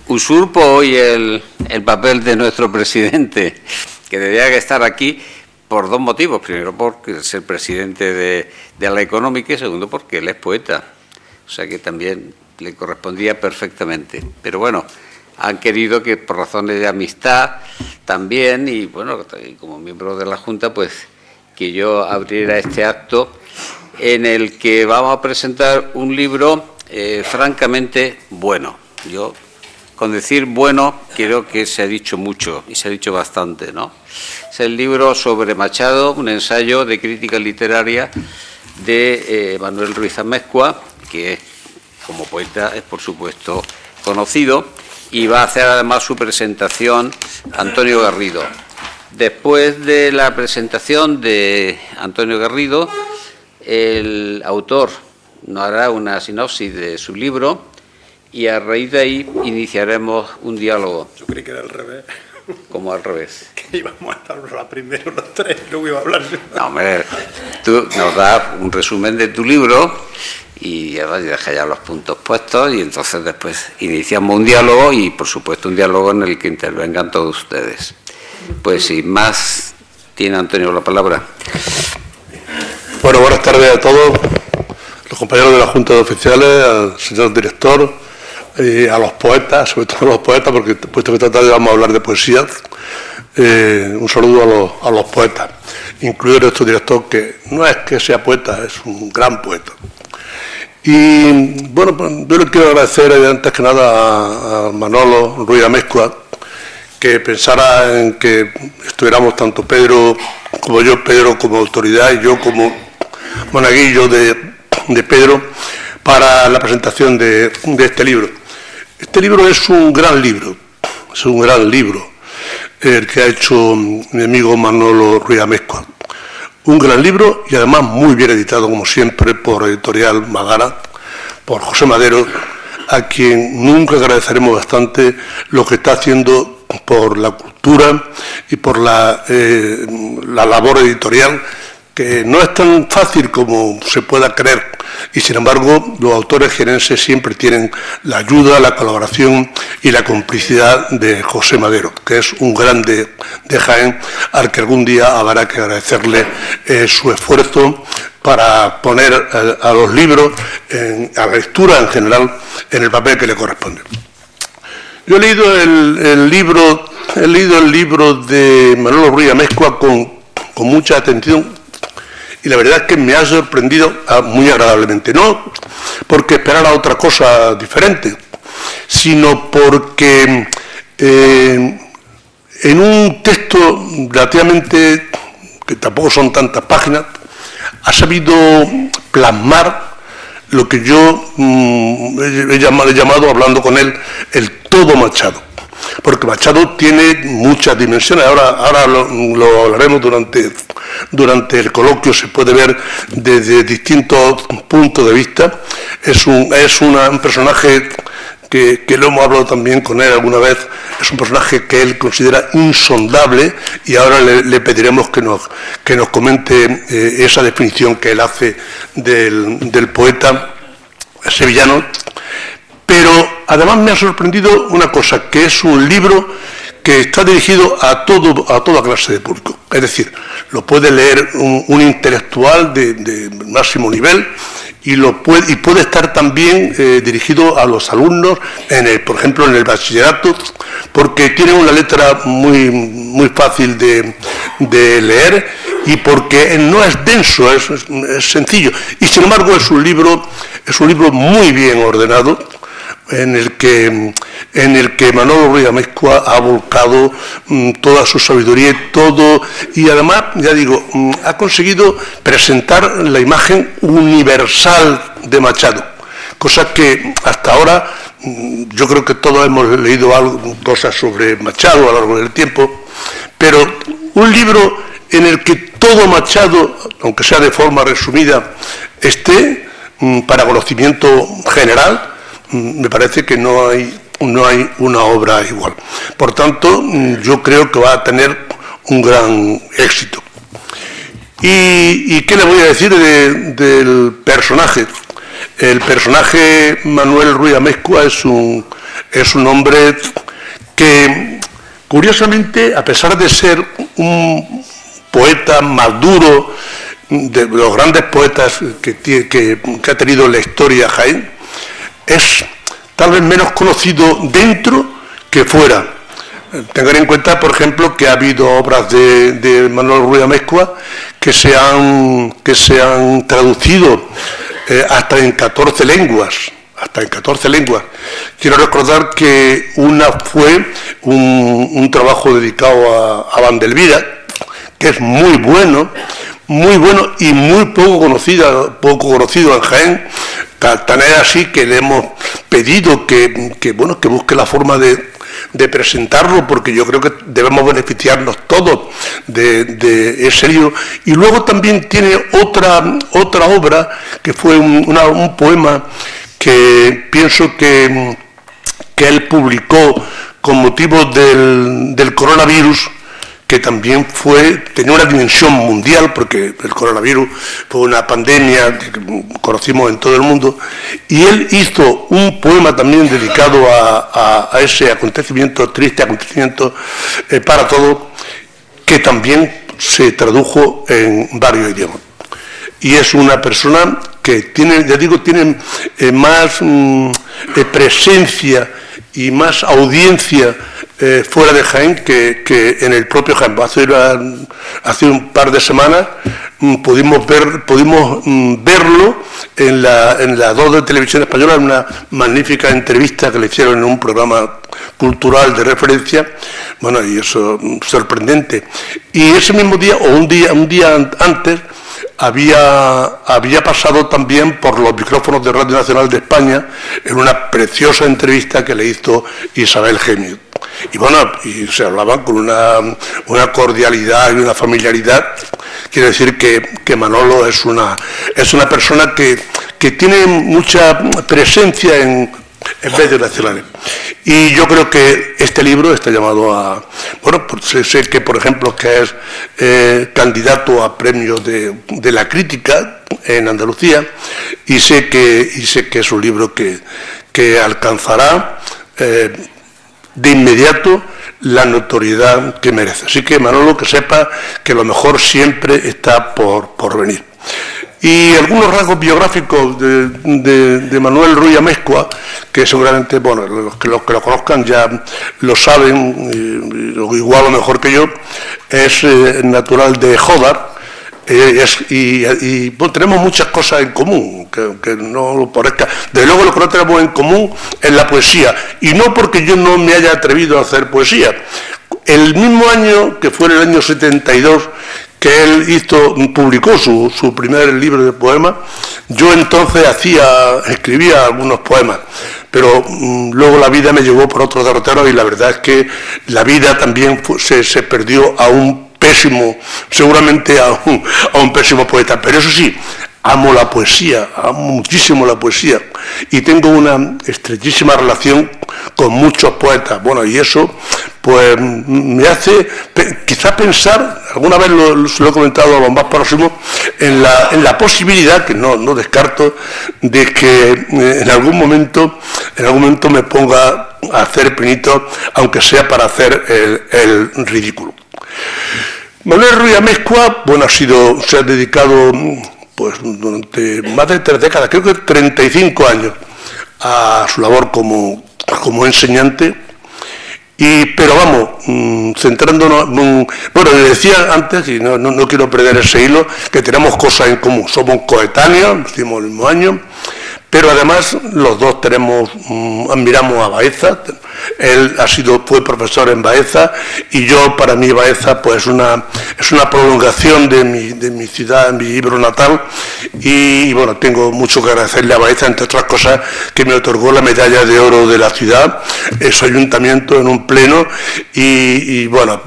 usurpo hoy el papel de nuestro presidente, que debería estar aquí por dos motivos. Primero, porque es el presidente de la Económica, y segundo, porque él es poeta. O sea que también le correspondía perfectamente. Pero bueno, han querido que por razones de amistad también, y bueno, como miembro de la Junta, pues que yo abriera este acto en el que vamos a presentar un libro francamente bueno. Yo, con decir bueno, creo que se ha dicho mucho y se ha dicho bastante, ¿no? Es el libro sobre Machado, un ensayo de crítica literaria de Manuel Ruiz Amezcua, que es, como poeta es por supuesto conocido, y va a hacer además su presentación Antonio Garrido. Después de la presentación de Antonio Garrido, el autor nos hará una sinopsis de su libro y a raíz de ahí iniciaremos un diálogo. Yo creí que era al revés. ¿Cómo al revés? Que íbamos a hablar primero los tres, luego iba a hablar. No, hombre, tú nos das un resumen de tu libro y deja ya los puntos puestos y entonces después iniciamos un diálogo y por supuesto un diálogo en el que intervengan todos ustedes. Pues sin más, tiene Antonio la palabra. Bueno, buenas tardes a todos, los compañeros de la Junta de Oficiales, al señor director, a los poetas, sobre todo a los poetas, porque puesto que esta tarde vamos a hablar de poesía, un saludo a los poetas, incluido nuestro director, que no es que sea poeta, es un gran poeta. Y bueno, pues yo le quiero agradecer antes que nada a Manolo Ruiz Amezcua, que pensara en que estuviéramos tanto Pedro como yo, Pedro como autoridad y yo como monaguillo de Pedro, para la presentación de este libro. Este libro es un gran libro, el que ha hecho mi amigo Manolo Ruiz Amezcua. Un gran libro y además muy bien editado, como siempre, por Editorial Magara, por José Madero, a quien nunca agradeceremos bastante lo que está haciendo por la cultura y por la labor editorial, que no es tan fácil como se pueda creer, y sin embargo los autores jienenses siempre tienen la ayuda, la colaboración y la complicidad de José Madero, que es un grande de Jaén, al que algún día habrá que agradecerle su esfuerzo para poner a los libros, a la lectura en general, en el papel que le corresponde. Yo he leído el libro de Manolo Ruiz Amezcua con mucha atención, y la verdad es que me ha sorprendido muy agradablemente. No porque esperara otra cosa diferente, sino porque en un texto relativamente, que tampoco son tantas páginas, ha sabido plasmar lo que yo he llamado, hablando con él, el todo Machado. Porque Machado tiene muchas dimensiones. Ahora lo hablaremos durante el coloquio, se puede ver desde distintos puntos de vista. Es un personaje que lo hemos hablado también con él alguna vez, es un personaje que él considera insondable, y ahora le pediremos que nos comente esa definición que él hace del poeta sevillano. Pero además me ha sorprendido una cosa, que es un libro que está dirigido a toda clase de público. Es decir, lo puede leer un intelectual de máximo nivel y puede estar también dirigido a los alumnos, por ejemplo, en el bachillerato, porque tiene una letra muy, muy fácil de leer y porque no es denso, es sencillo. Y sin embargo es un libro muy bien ordenado, en el que Manolo Ruiz Amezcua ha volcado toda su sabiduría y además, ya digo, ha conseguido presentar la imagen universal de Machado, cosa que hasta ahora yo creo que todos hemos leído cosas sobre Machado a lo largo del tiempo, pero un libro en el que todo Machado, aunque sea de forma resumida, esté para conocimiento general, me parece que no hay una obra igual. Por tanto, yo creo que va a tener un gran éxito. ¿Y qué le voy a decir del personaje? El personaje Manuel Ruiz Amezcua es es un hombre que, curiosamente, a pesar de ser un poeta maduro, de los grandes poetas que ha tenido la historia Jaén, es tal vez menos conocido dentro que fuera. Tengan en cuenta, por ejemplo, que ha habido obras de Manuel Ruiz Amezcua que se han traducido hasta en 14 lenguas. Quiero recordar que una fue un trabajo dedicado a Vandelvira, que es muy bueno y muy poco conocido en Jaén. Tan es así que le hemos pedido que busque la forma de presentarlo, porque yo creo que debemos beneficiarnos todos de ese libro. Y luego también tiene otra obra, que fue un poema que pienso que él publicó con motivo del coronavirus, que también tenía una dimensión mundial, porque el coronavirus fue una pandemia que conocimos en todo el mundo, y él hizo un poema también dedicado a ese acontecimiento, triste acontecimiento para todos, que también se tradujo en varios idiomas. Y es una persona que tiene más presencia y más audiencia fuera de Jaén que en el propio Jaén. Hace un par de semanas pudimos verlo en la 2 de Televisión Española, en una magnífica entrevista que le hicieron en un programa cultural de referencia. Bueno, y eso sorprendente. Y ese mismo día, o un día antes, había pasado también por los micrófonos de Radio Nacional de España en una preciosa entrevista que le hizo Isabel Gemio. Y bueno, y se hablaban con una cordialidad y una familiaridad. Quiere decir que Manolo es una persona que tiene mucha presencia en medios nacionales. Y yo creo que este libro está llamado a... Bueno, pues sé que, por ejemplo, que es candidato a premios de la crítica en Andalucía, y sé que es un libro que alcanzará de inmediato la notoriedad que merece. Así que, Manolo, que sepa que lo mejor siempre está por venir. Y algunos rasgos biográficos de Manuel Ruiz Amezcua, que seguramente, bueno, los que lo conozcan ya lo saben, igual o mejor que yo, es natural de Jódar, y bueno, tenemos muchas cosas en común, que no lo parezca. Desde luego lo que no tenemos en común es la poesía, y no porque yo no me haya atrevido a hacer poesía. El mismo año, que fue en el año 72, que él publicó su primer libro de poemas, yo entonces escribía algunos poemas, pero luego la vida me llevó por otros derroteros, y la verdad es que la vida también se perdió seguramente a un pésimo poeta. Pero eso sí, amo la poesía, amo muchísimo la poesía, y tengo una estrechísima relación con muchos poetas. Bueno, y eso pues me hace quizás pensar, alguna vez lo he comentado a los más próximos, en la posibilidad, que no descarto, de que en algún momento me ponga a hacer pinitos, aunque sea para hacer el ridículo. Manuel Ruiz Amezcua, bueno, se ha dedicado pues durante más de 3 décadas, creo que 35 años, a su labor como enseñante. Pero vamos, centrándonos, bueno, le decía antes, y no quiero perder ese hilo, que tenemos cosas en común. Somos coetáneos, hicimos el mismo año, pero además los dos admiramos a Baeza. Él fue profesor en Baeza, y yo, para mí, Baeza pues es una prolongación de mi ciudad, mi libro natal, y bueno, tengo mucho que agradecerle a Baeza, entre otras cosas, que me otorgó la medalla de oro de la ciudad, su ayuntamiento, en un pleno, y bueno,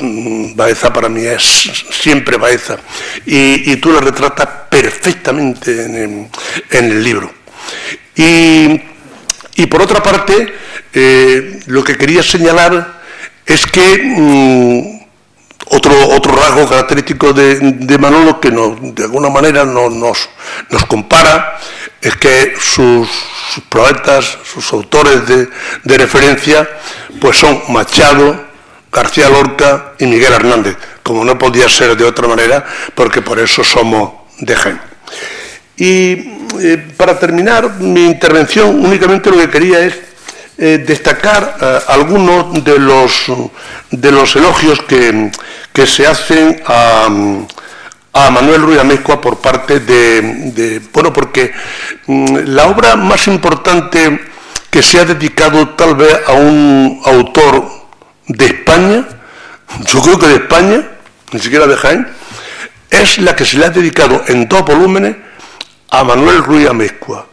Baeza para mí es siempre Baeza, y tú lo retratas perfectamente en el libro. Y por otra parte, lo que quería señalar es que otro rasgo característico de Manolo, que de alguna manera nos compara, es que sus poetas, sus autores de referencia, pues son Machado, García Lorca y Miguel Hernández, como no podía ser de otra manera, porque por eso somos de Jaén. Y para terminar mi intervención, únicamente lo que quería es destacar algunos de los elogios que se hacen a Manuel Ruiz Amezcua por parte bueno, porque la obra más importante que se ha dedicado tal vez a un autor de España, yo creo que de España, ni siquiera de Jaén, es la que se le ha dedicado en 2 volúmenes a Manuel Ruiz Amezcua.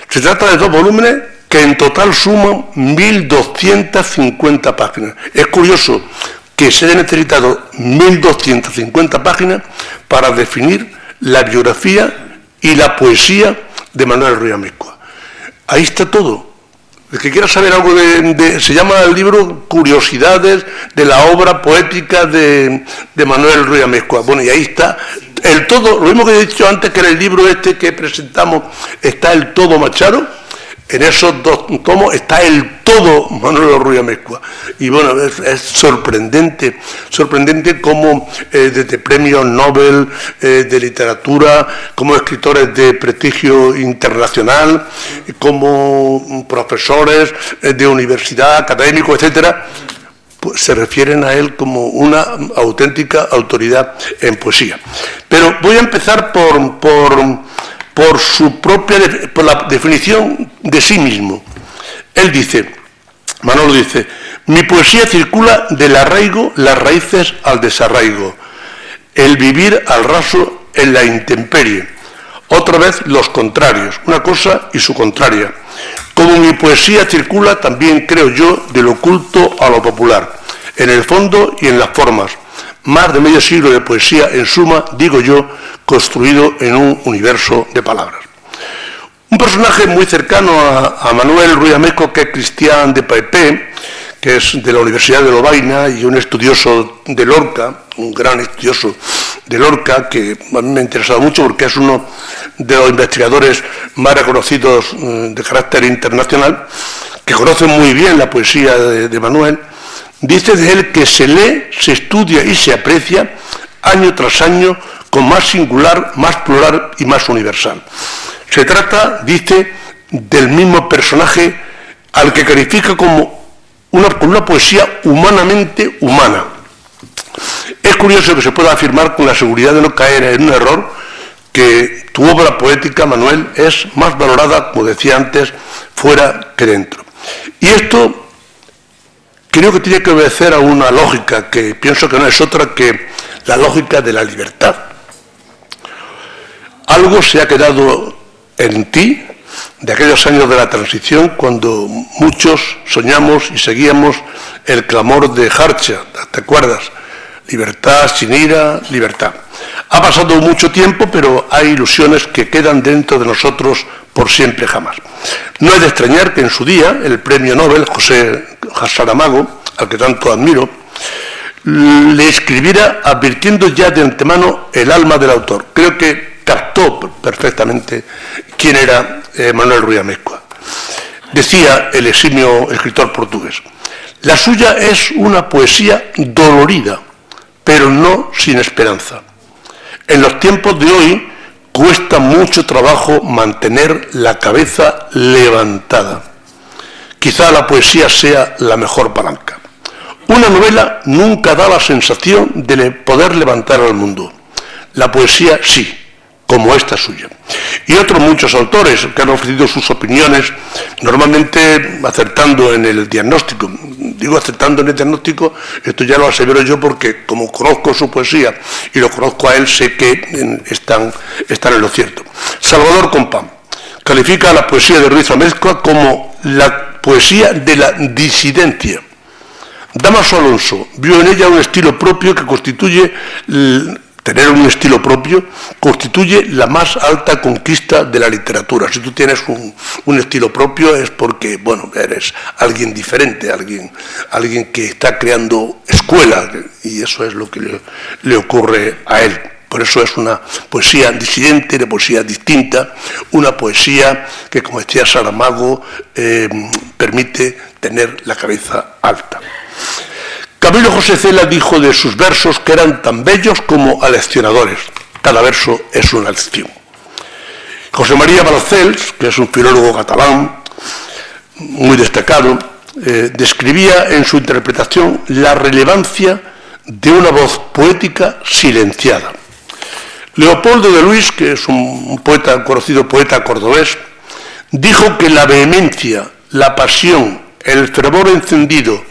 Se trata de 2 volúmenes que en total suman 1.250 páginas. Es curioso que se haya necesitado 1.250 páginas para definir la biografía y la poesía de Manuel Ruiz Amezcua. Ahí está todo. El que quiera saber algo se llama el libro Curiosidades de la obra poética de Manuel Ruiz Amezcua. Bueno, y ahí está el todo, lo mismo que he dicho antes, que en el libro este que presentamos está el todo Machado. En esos 2 tomos está el todo Manuel Ruiz Amezcua. Y bueno, es sorprendente cómo desde premios Nobel de literatura, como escritores de prestigio internacional, como profesores de universidad, académicos, etcétera, pues se refieren a él como una auténtica autoridad en poesía. Pero voy a empezar por la definición de sí mismo. Él dice, Manolo dice, mi poesía circula del arraigo, las raíces al desarraigo, el vivir al raso en la intemperie, otra vez los contrarios, una cosa y su contraria. Como mi poesía circula, también creo yo, del oculto a lo popular, en el fondo y en las formas. Más de medio siglo de poesía, en suma, digo yo, construido en un universo de palabras. Un personaje muy cercano a Manuel Ruiz Amezcua, que es Cristián de Paepé, que es de la Universidad de Lovaina y un estudioso de Lorca, un gran estudioso de Lorca, que a mí me ha interesado mucho porque es uno de los investigadores más reconocidos de carácter internacional, que conoce muy bien la poesía de Manuel. Dice de él que se lee, se estudia y se aprecia año tras año con más singular, más plural y más universal. Se trata, dice, del mismo personaje al que califica como una poesía humanamente humana. Es curioso que se pueda afirmar con la seguridad de no caer en un error que tu obra poética, Manuel, es más valorada, como decía antes, fuera que dentro. Y esto creo que tiene que obedecer a una lógica que pienso que no es otra que la lógica de la libertad. Algo se ha quedado en ti de aquellos años de la transición, cuando muchos soñamos y seguíamos el clamor de Harcha, ¿te acuerdas? Libertad sin ira, libertad. Ha pasado mucho tiempo, pero hay ilusiones que quedan dentro de nosotros por siempre jamás. No es de extrañar que en su día el premio Nobel, José Saramago, al que tanto admiro, le escribiera advirtiendo ya de antemano el alma del autor. Creo que captó perfectamente quién era Manuel Ruiz Amezcua. Decía el eximio escritor portugués, la suya es una poesía dolorida, pero no sin esperanza. En los tiempos de hoy cuesta mucho trabajo mantener la cabeza levantada. Quizá la poesía sea la mejor palanca. Una novela nunca da la sensación de poder levantar al mundo. La poesía sí, como esta suya. Y otros muchos autores que han ofrecido sus opiniones, normalmente acertando en el diagnóstico. Digo acertando en el diagnóstico, esto ya lo asevero yo porque como conozco su poesía y lo conozco a él, sé que están en lo cierto. Salvador Compán califica a la poesía de Ruiz Amezcua como la poesía de la disidencia. Dámaso Alonso vio en ella un estilo propio que constituye, tener un estilo propio, constituye la más alta conquista de la literatura. Si tú tienes un estilo propio es porque, bueno, eres alguien diferente, alguien que está creando escuela, y eso es lo que le ocurre a él. Por eso es una poesía disidente, una poesía distinta, una poesía que, como decía Saramago, permite tener la cabeza alta. Camilo José Cela dijo de sus versos que eran tan bellos como aleccionadores. Cada verso es una lección. José María Balcells, que es un filólogo catalán muy destacado, describía en su interpretación la relevancia de una voz poética silenciada. Leopoldo de Luis, que es un conocido poeta cordobés, dijo que la vehemencia, la pasión, el fervor encendido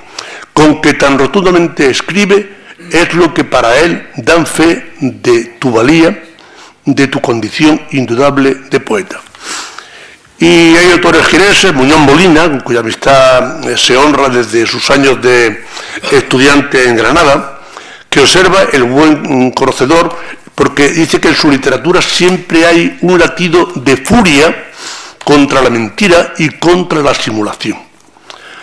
con que tan rotundamente escribe es lo que para él dan fe de tu valía, de tu condición indudable de poeta. Y hay autores jienenses, Muñoz Molina, cuya amistad se honra desde sus años de estudiante en Granada, que observa el buen conocedor porque dice que en su literatura siempre hay un latido de furia contra la mentira y contra la simulación.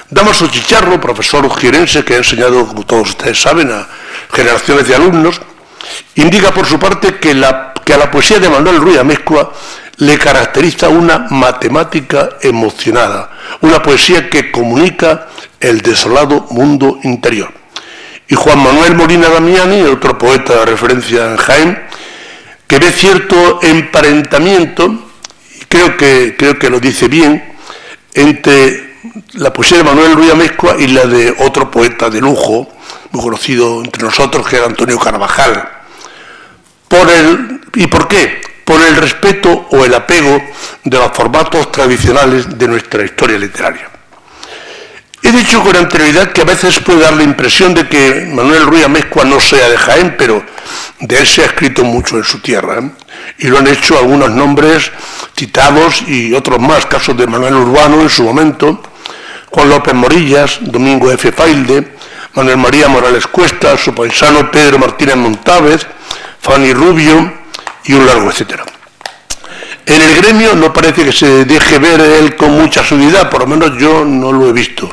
Dámaso Chicharro, profesor jienense que ha enseñado, como todos ustedes saben, a generaciones de alumnos, indica por su parte que a la poesía de Manuel Ruiz Amezcua le caracteriza una matemática emocionada, una poesía que comunica el desolado mundo interior. Y Juan Manuel Molina Damiani, otro poeta de referencia en Jaén, que ve cierto emparentamiento, y creo que lo dice bien, entre la poesía de Manuel Ruiz Amezcua y la de otro poeta de lujo, muy conocido entre nosotros, que era Antonio Carvajal. ¿Y por qué? Por el respeto o el apego de los formatos tradicionales de nuestra historia literaria. He dicho con anterioridad que a veces puede dar la impresión de que Manuel Ruiz Amezcua no sea de Jaén, pero de él se ha escrito mucho en su tierra, y lo han hecho algunos nombres citados y otros más, casos de Manuel Urbano en su momento, Juan López Morillas, Domingo F. Failde, Manuel María Morales Cuesta, su paisano Pedro Martínez Montávez, Fanny Rubio y un largo etcétera. En el gremio no parece que se deje ver él con mucha seguridad, por lo menos yo no lo he visto,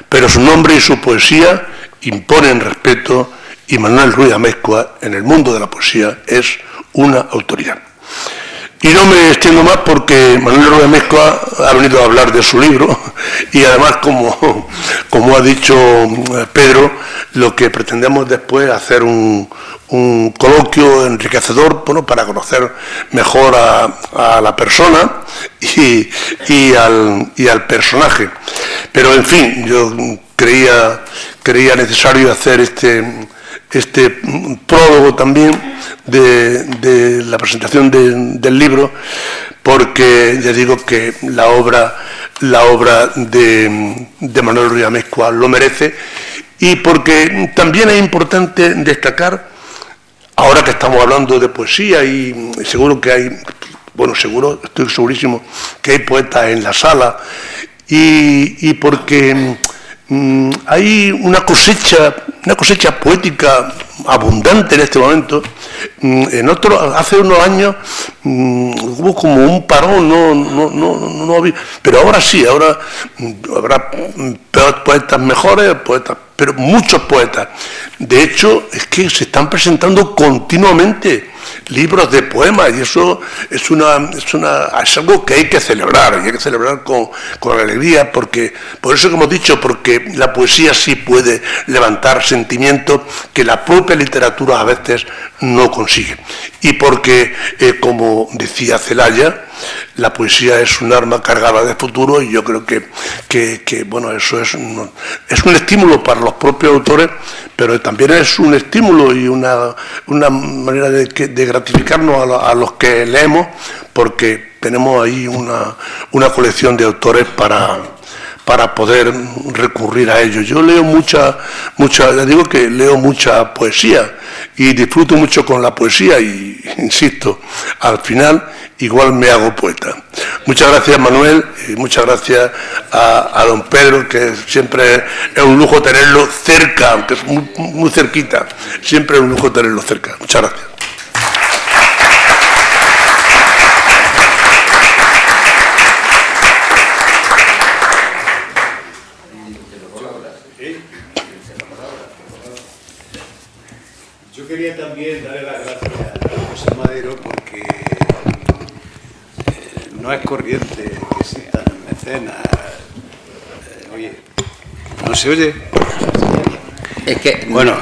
pero su nombre y su poesía imponen respeto y Manuel Ruiz Amezcua en el mundo de la poesía es una autoridad. Y no me extiendo más porque Manuel Ruiz Amezcua ha venido a hablar de su libro y además, como ha dicho Pedro, lo que pretendemos después es hacer un coloquio enriquecedor, bueno, para conocer mejor a la persona y al personaje. Pero en fin, yo creía necesario hacer este prólogo también de la presentación del libro, porque ya digo que la obra de Manuel Ruiz Amezcua lo merece, y porque también es importante destacar, ahora que estamos hablando de poesía, y seguro que hay, estoy segurísimo que hay poetas en la sala, y porque hay una cosecha poética abundante en este momento. Hace unos años hubo como un parón, no había, pero ahora sí, ahora habrá poetas mejores, pero muchos poetas. De hecho, es que se están presentando continuamente libros de poemas, y eso es algo que hay que celebrar, y hay que celebrar con alegría, porque por eso que hemos dicho, porque la poesía sí puede levantar sentimientos que la propia literatura a veces no consigue, y porque, como decía Celaya, la poesía es un arma cargada de futuro, y yo creo que eso es un estímulo para los propios autores, pero también es un estímulo y una manera de gratificarnos a los que leemos, porque tenemos ahí una colección de autores para poder recurrir a ellos. Yo leo les digo que leo mucha poesía y disfruto mucho con la poesía, y insisto, al final igual me hago poeta. Muchas gracias, Manuel, y muchas gracias a don Pedro, que siempre es un lujo tenerlo cerca, aunque es muy, muy cerquita, siempre es un lujo tenerlo cerca. Muchas gracias. Yo quería también darle las gracias José Madero porque no es corriente que existan mecenas. Oye, ¿no se oye? Es que, bueno,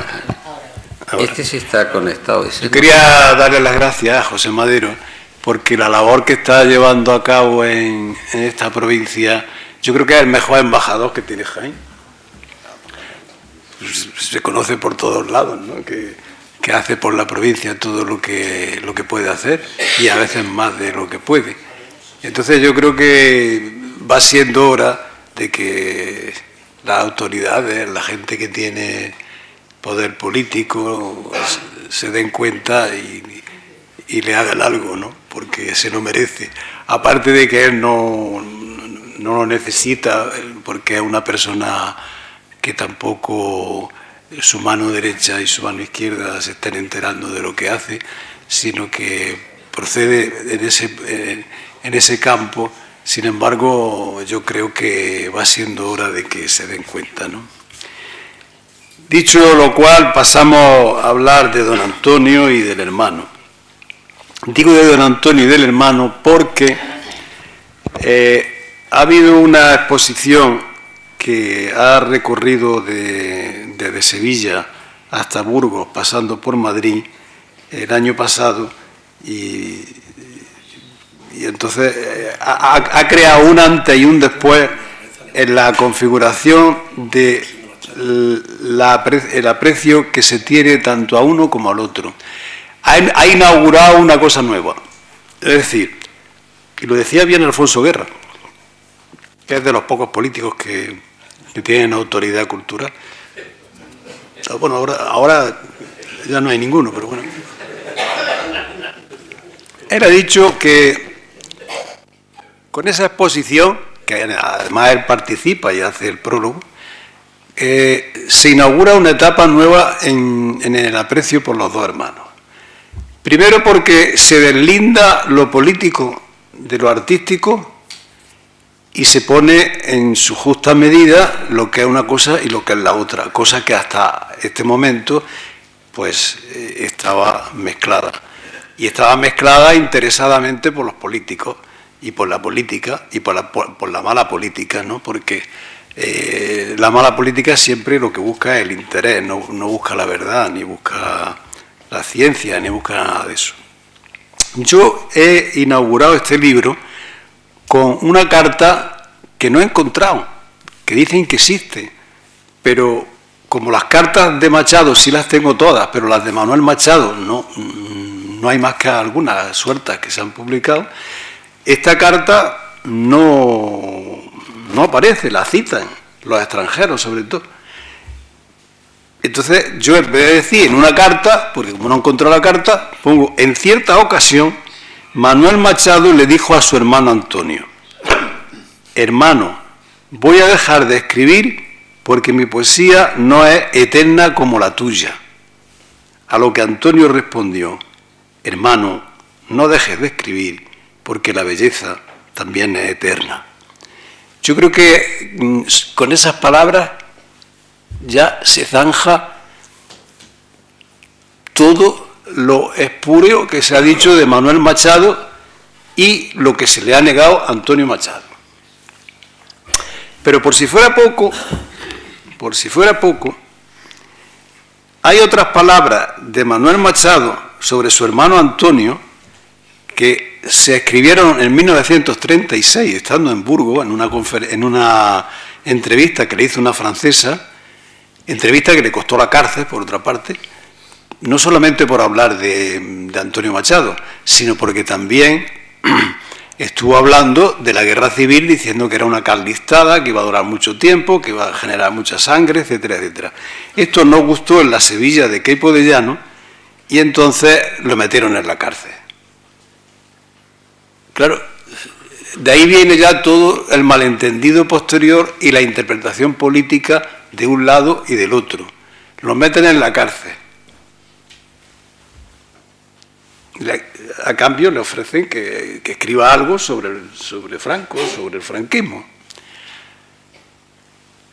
este sí está conectado. Yo quería darle las gracias a José Madero porque la labor que está llevando a cabo en esta provincia, yo creo que es el mejor embajador que tiene Jaén. Se conoce por todos lados, ¿no? que hace por la provincia todo lo que puede hacer y a veces más de lo que puede. Entonces yo creo que va siendo hora de que las autoridades, la gente que tiene poder político, se den cuenta y le hagan algo, ¿no? Porque se lo merece. Aparte de que él no lo necesita, porque es una persona que tampoco su mano derecha y su mano izquierda se estén enterando de lo que hace, sino que procede en ese campo. Sin embargo, yo creo que va siendo hora de que se den cuenta, ¿no? Dicho lo cual, pasamos a hablar de don Antonio y del hermano. Digo de don Antonio y del hermano porque ha habido una exposición que ha recorrido desde Sevilla hasta Burgos, pasando por Madrid, el año pasado, y entonces ha creado un antes y un después en la configuración del aprecio que se tiene tanto a uno como al otro. Ha inaugurado una cosa nueva, es decir, y lo decía bien Alfonso Guerra, que es de los pocos políticos que tienen autoridad cultural. Bueno, ahora ya no hay ninguno, pero bueno. Él ha dicho que con esa exposición, que además él participa y hace el prólogo, se inaugura una etapa nueva en el aprecio por los dos hermanos. Primero porque se deslinda lo político de lo artístico y se pone en su justa medida lo que es una cosa y lo que es la otra, cosa que hasta este momento pues estaba mezclada. Y estaba mezclada interesadamente por los políticos y por la política y por la mala política, ¿no? Porque la mala política siempre lo que busca es el interés, no busca la verdad, ni busca la ciencia, ni busca nada de eso. Yo he inaugurado este libro con una carta que no he encontrado, que dicen que existe, pero como las cartas de Machado sí las tengo todas, pero las de Manuel Machado no hay más que algunas sueltas que se han publicado, esta carta no aparece, la citan los extranjeros sobre todo. Entonces yo en vez de decir en una carta, porque como no encontré la carta, pongo en cierta ocasión Manuel Machado le dijo a su hermano Antonio: hermano, voy a dejar de escribir porque mi poesía no es eterna como la tuya. A lo que Antonio respondió: hermano, no dejes de escribir porque la belleza también es eterna. Yo creo que con esas palabras ya se zanja todo lo espúreo que se ha dicho de Manuel Machado y lo que se le ha negado a Antonio Machado. Pero por si fuera poco, hay otras palabras de Manuel Machado sobre su hermano Antonio que se escribieron en 1936, estando en Burgos, en una entrevista que le hizo una francesa, entrevista que le costó la cárcel, por otra parte, no solamente por hablar de Antonio Machado, sino porque también estuvo hablando de la guerra civil, diciendo que era una carlistada, que iba a durar mucho tiempo, que iba a generar mucha sangre, etcétera, etcétera. Esto no gustó en la Sevilla de Queipo de Llano y entonces lo metieron en la cárcel. Claro, de ahí viene ya todo el malentendido posterior y la interpretación política de un lado y del otro. Lo meten en la cárcel. A cambio le ofrecen que escriba algo sobre Franco, sobre el franquismo.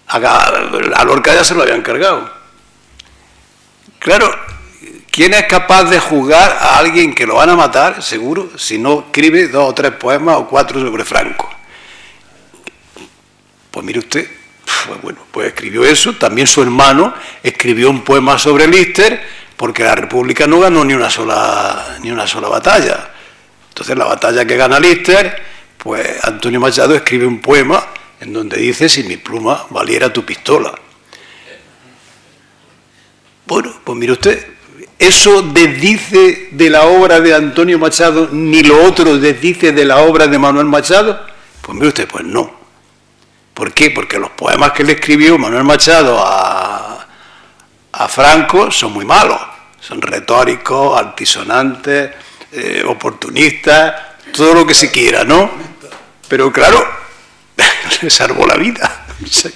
A Lorca ya se lo habían cargado. Claro, ¿quién es capaz de juzgar a alguien que lo van a matar, seguro, si no escribe 2 o 3 poemas o 4 sobre Franco? Pues mire usted, pues escribió eso. También su hermano escribió un poema sobre Lister, porque la República no ganó ni una sola batalla. Entonces, la batalla que gana Lister, pues Antonio Machado escribe un poema en donde dice: si mi pluma valiera tu pistola. Bueno, pues mire usted, ¿eso desdice de la obra de Antonio Machado, ni lo otro desdice de la obra de Manuel Machado? Pues mire usted, pues no. ¿Por qué? Porque los poemas que le escribió Manuel Machado a Franco son muy malos. Son retóricos, altisonantes, oportunistas, todo lo que se quiera, ¿no? Pero claro, le salvó la vida. O sea,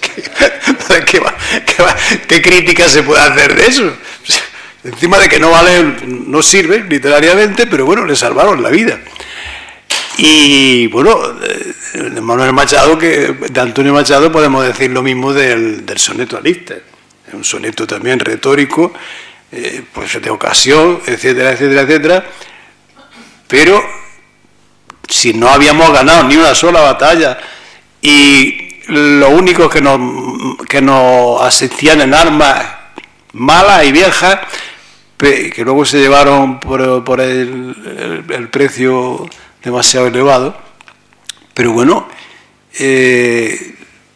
¿qué crítica se puede hacer de eso? Encima de que no vale, no sirve literariamente, pero bueno, le salvaron la vida. Y bueno, de Manuel Machado, de Antonio Machado, podemos decir lo mismo del soneto a Lister. Es un soneto también retórico, pues de ocasión, etcétera, etcétera, etcétera. Pero si no habíamos ganado ni una sola batalla y los únicos que nos asistían en armas malas y viejas, que luego se llevaron por el precio demasiado elevado, pero bueno,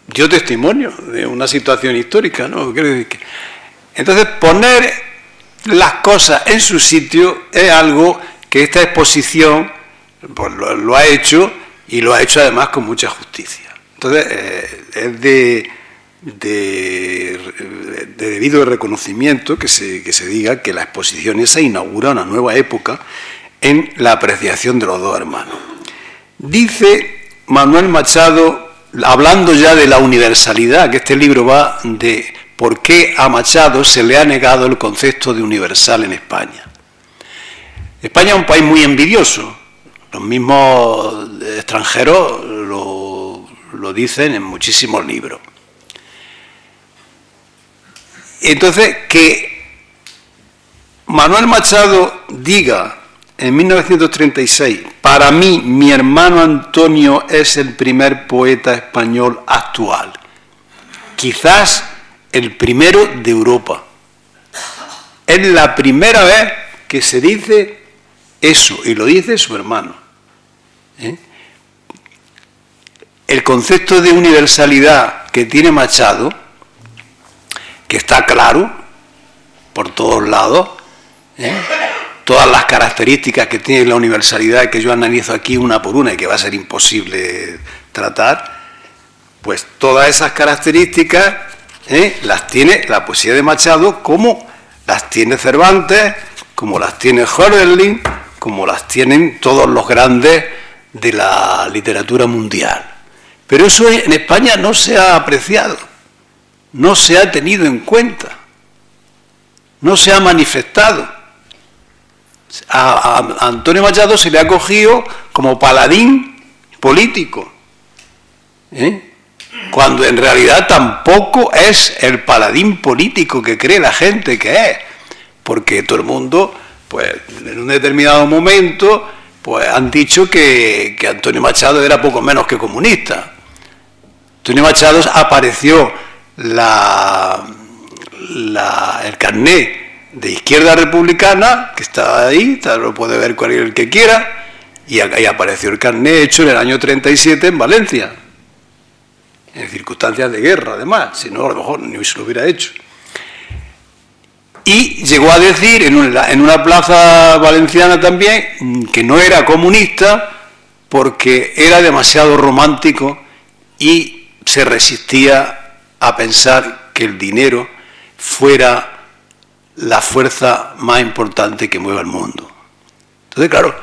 dio testimonio de una situación histórica, ¿no? Entonces, poner las cosas en su sitio es algo que esta exposición pues, lo ha hecho, y lo ha hecho además con mucha justicia. Entonces, es de debido reconocimiento que se diga que la exposición esa inaugura una nueva época en la apreciación de los dos hermanos. Dice Manuel Machado, hablando ya de la universalidad, que este libro va de por qué a Machado se le ha negado el concepto de universal en España. España es un país muy envidioso. Los mismos extranjeros lo dicen en muchísimos libros. Entonces, que Manuel Machado diga en 1936, para mí, mi hermano Antonio es el primer poeta español actual, quizás el primero de Europa. Es la primera vez que se dice eso, y lo dice su hermano. El concepto de universalidad que tiene Machado, que está claro por todos lados, todas las características que tiene la universalidad, que yo analizo aquí una por una y que va a ser imposible tratar, pues todas esas características las tiene la poesía de Machado, como las tiene Cervantes, como las tiene Hölderlin, como las tienen todos los grandes de la literatura mundial. Pero eso en España no se ha apreciado, no se ha tenido en cuenta, no se ha manifestado. A Antonio Machado se le ha cogido como paladín político, cuando en realidad tampoco es el paladín político que cree la gente que es, porque todo el mundo, pues en un determinado momento, pues han dicho que Antonio Machado era poco menos que comunista. Antonio Machado apareció el carné de Izquierda Republicana, que está ahí, lo puede ver cualquier que quiera, y ahí apareció el carné hecho en el año 37 en Valencia, en circunstancias de guerra, además, si no, a lo mejor ni se lo hubiera hecho. Y llegó a decir en una plaza valenciana también que no era comunista porque era demasiado romántico y se resistía a pensar que el dinero fuera la fuerza más importante que mueve al mundo. Entonces, claro,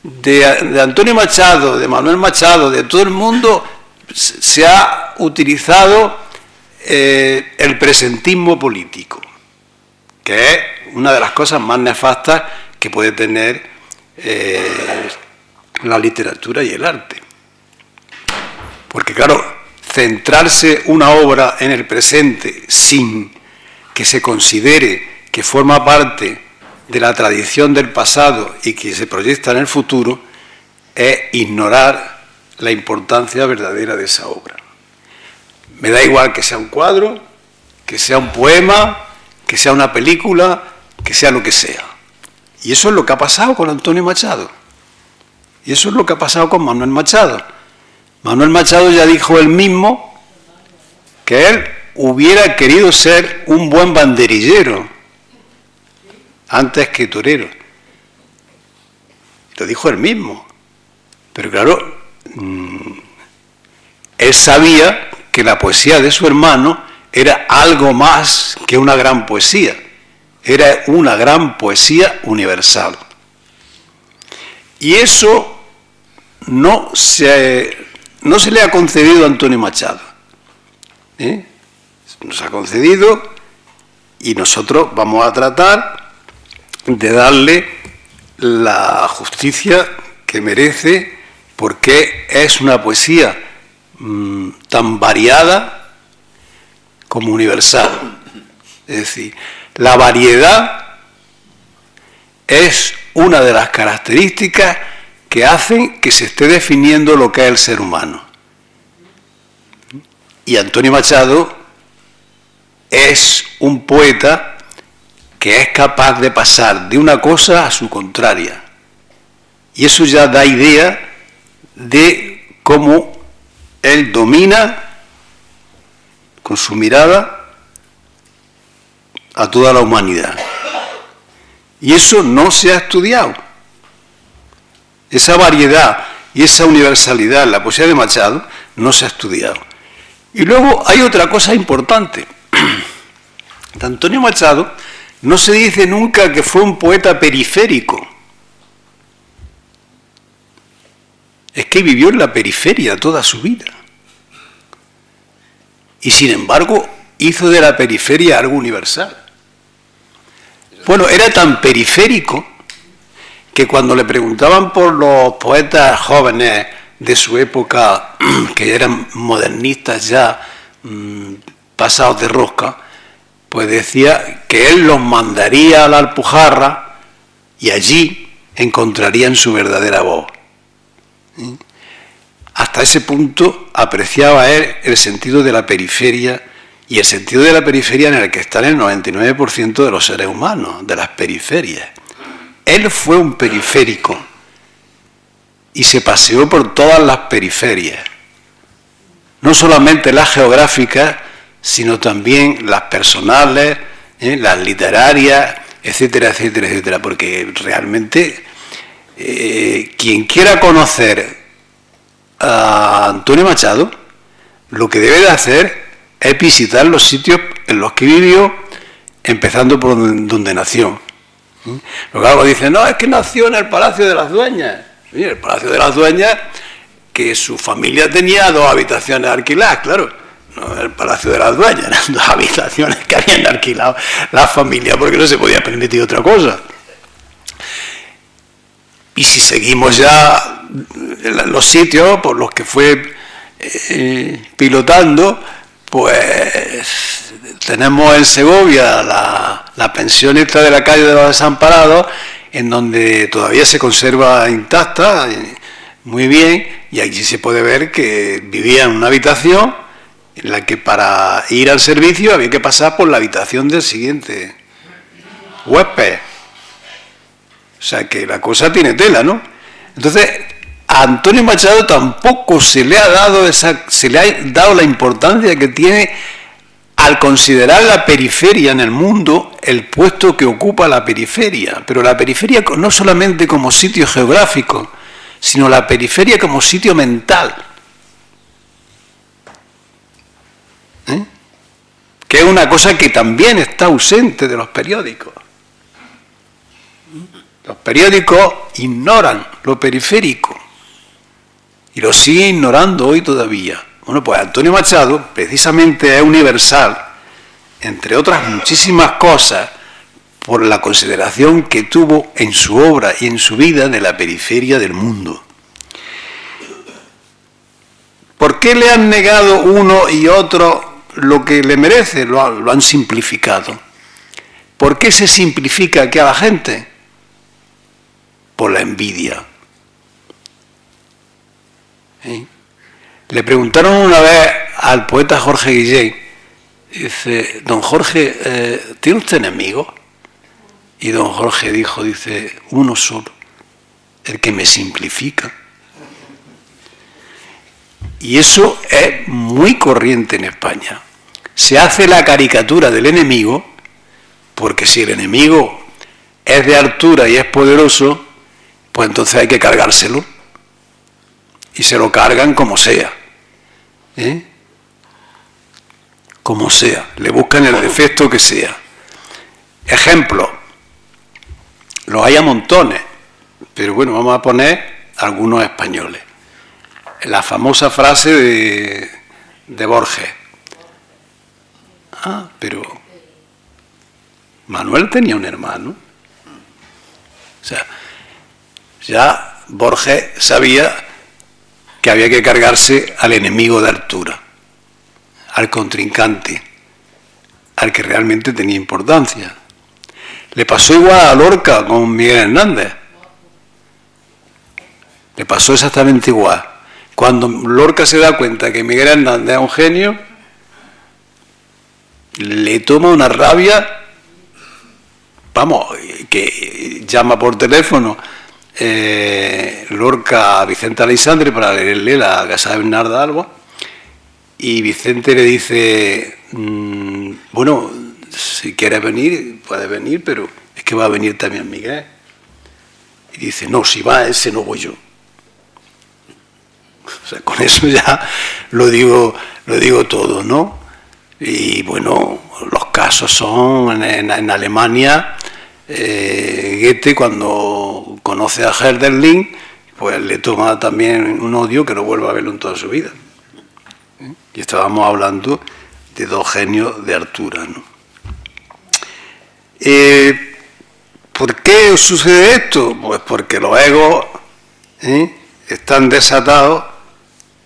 de Antonio Machado, de Manuel Machado, de todo el mundo, se ha utilizado el presentismo político, que es una de las cosas más nefastas que puede tener la literatura y el arte. Porque, claro, centrarse una obra en el presente sin que se considere que forma parte de la tradición del pasado y que se proyecta en el futuro es ignorar la importancia verdadera de esa obra. Me da igual que sea un cuadro, que sea un poema, que sea una película, que sea lo que sea. Y eso es lo que ha pasado con Antonio Machado. Y eso es lo que ha pasado con Manuel Machado. Manuel Machado ya dijo él mismo que él hubiera querido ser un buen banderillero antes que torero. Lo dijo él mismo. Pero claro, él sabía que la poesía de su hermano era algo más que una gran poesía. Era una gran poesía universal. Y eso no se le ha concedido a Antonio Machado. Nos ha concedido y nosotros vamos a tratar de darle la justicia que merece, porque es una poesía tan variada como universal. Es decir, la variedad es una de las características que hacen que se esté definiendo lo que es el ser humano. Y Antonio Machado es un poeta que es capaz de pasar de una cosa a su contraria. Y eso ya da idea de cómo él domina con su mirada a toda la humanidad. Y eso no se ha estudiado. Esa variedad y esa universalidad en la poesía de Machado no se ha estudiado. Y luego hay otra cosa importante. De Antonio Machado no se dice nunca que fue un poeta periférico. Es que vivió en la periferia toda su vida. Y sin embargo, hizo de la periferia algo universal. Bueno, era tan periférico que cuando le preguntaban por los poetas jóvenes de su época, que eran modernistas ya, pasados de rosca, pues decía que él los mandaría a la Alpujarra y allí encontrarían su verdadera voz. Hasta ese punto apreciaba él el sentido de la periferia, y el sentido de la periferia en el que están el 99% de los seres humanos, de las periferias. Él fue un periférico y se paseó por todas las periferias, no solamente las geográficas, sino también las personales, las literarias, etcétera, etcétera, etcétera, porque realmente quien quiera conocer a Antonio Machado, lo que debe de hacer es visitar los sitios en los que vivió, empezando por donde nació. Luego algo dicen, no, es que nació en el Palacio de las Dueñas. Y el Palacio de las Dueñas, que su familia tenía 2 habitaciones alquiladas, claro. No, el Palacio de las Dueñas, eran 2 habitaciones que habían alquilado la familia porque no se podía permitir otra cosa. Y si seguimos ya los sitios por los que fue pilotando, pues tenemos en Segovia la pensión esta de la calle de los Desamparados, en donde todavía se conserva intacta, muy bien, y allí se puede ver que vivía en una habitación en la que para ir al servicio había que pasar por la habitación del siguiente huésped. O sea que la cosa tiene tela, ¿no? Entonces, a Antonio Machado tampoco se le ha dado la importancia que tiene al considerar la periferia en el mundo, el puesto que ocupa la periferia. Pero la periferia no solamente como sitio geográfico, sino la periferia como sitio mental. Que es una cosa que también está ausente de los periódicos. Los periódicos ignoran lo periférico y lo siguen ignorando hoy todavía. Bueno, pues Antonio Machado precisamente es universal, entre otras muchísimas cosas, por la consideración que tuvo en su obra y en su vida de la periferia del mundo. ¿Por qué le han negado uno y otro lo que le merece? Lo han simplificado. ¿Por qué se simplifica aquí a la gente? Por la envidia. ¿Sí? Le preguntaron una vez al poeta Jorge Guillén, dice, don Jorge, ¿tiene usted enemigos? Y don Jorge dice, uno solo, el que me simplifica. Y eso es muy corriente en España. Se hace la caricatura del enemigo, porque si el enemigo es de altura y es poderoso, pues entonces hay que cargárselo. Y se lo cargan como sea. Como sea. Le buscan el defecto que sea. Ejemplo. Los hay a montones. Pero bueno, vamos a poner algunos españoles. La famosa frase de Borges. Ah, pero Manuel tenía un hermano. O sea, ya Borges sabía que había que cargarse al enemigo de altura, al contrincante, al que realmente tenía importancia. Le pasó igual a Lorca con Miguel Hernández. Le pasó exactamente igual. Cuando Lorca se da cuenta que Miguel Hernández es un genio, le toma una rabia, vamos, que llama por teléfono Lorca a Vicente Aleixandre para leerle La Casa de Bernarda Alba, y Vicente le dice, bueno, si quieres venir, puedes venir, pero es que va a venir también Miguel. Y dice, no, si va ese no voy yo. O sea, con eso ya lo digo todo, ¿no? Y bueno, los casos son en Alemania. Goethe, cuando conoce a Hölderlin, pues le toma también un odio que no vuelve a verlo en toda su vida. Y estábamos hablando de dos genios de altura, ¿no? ¿Por qué sucede esto? Pues porque los egos están desatados,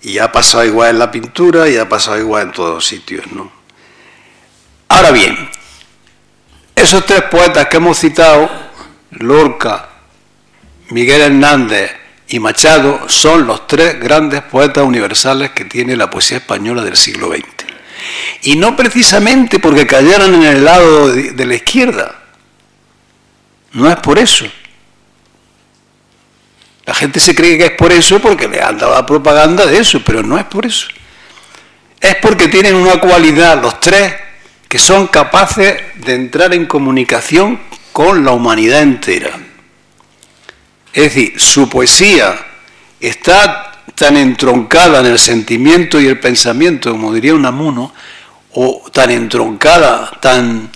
y ha pasado igual en la pintura y ha pasado igual en todos los sitios, ¿no? Ahora bien, esos tres poetas que hemos citado, Lorca, Miguel Hernández y Machado, son los tres grandes poetas universales que tiene la poesía española del siglo XX. Y no precisamente porque cayeran en el lado de la izquierda. No es por eso. La gente se cree que es por eso porque le han dado la propaganda de eso, pero no es por eso. Es porque tienen una cualidad, los tres, que son capaces de entrar en comunicación con la humanidad entera. Es decir, su poesía está tan entroncada en el sentimiento y el pensamiento, como diría Unamuno, o tan entroncada, tan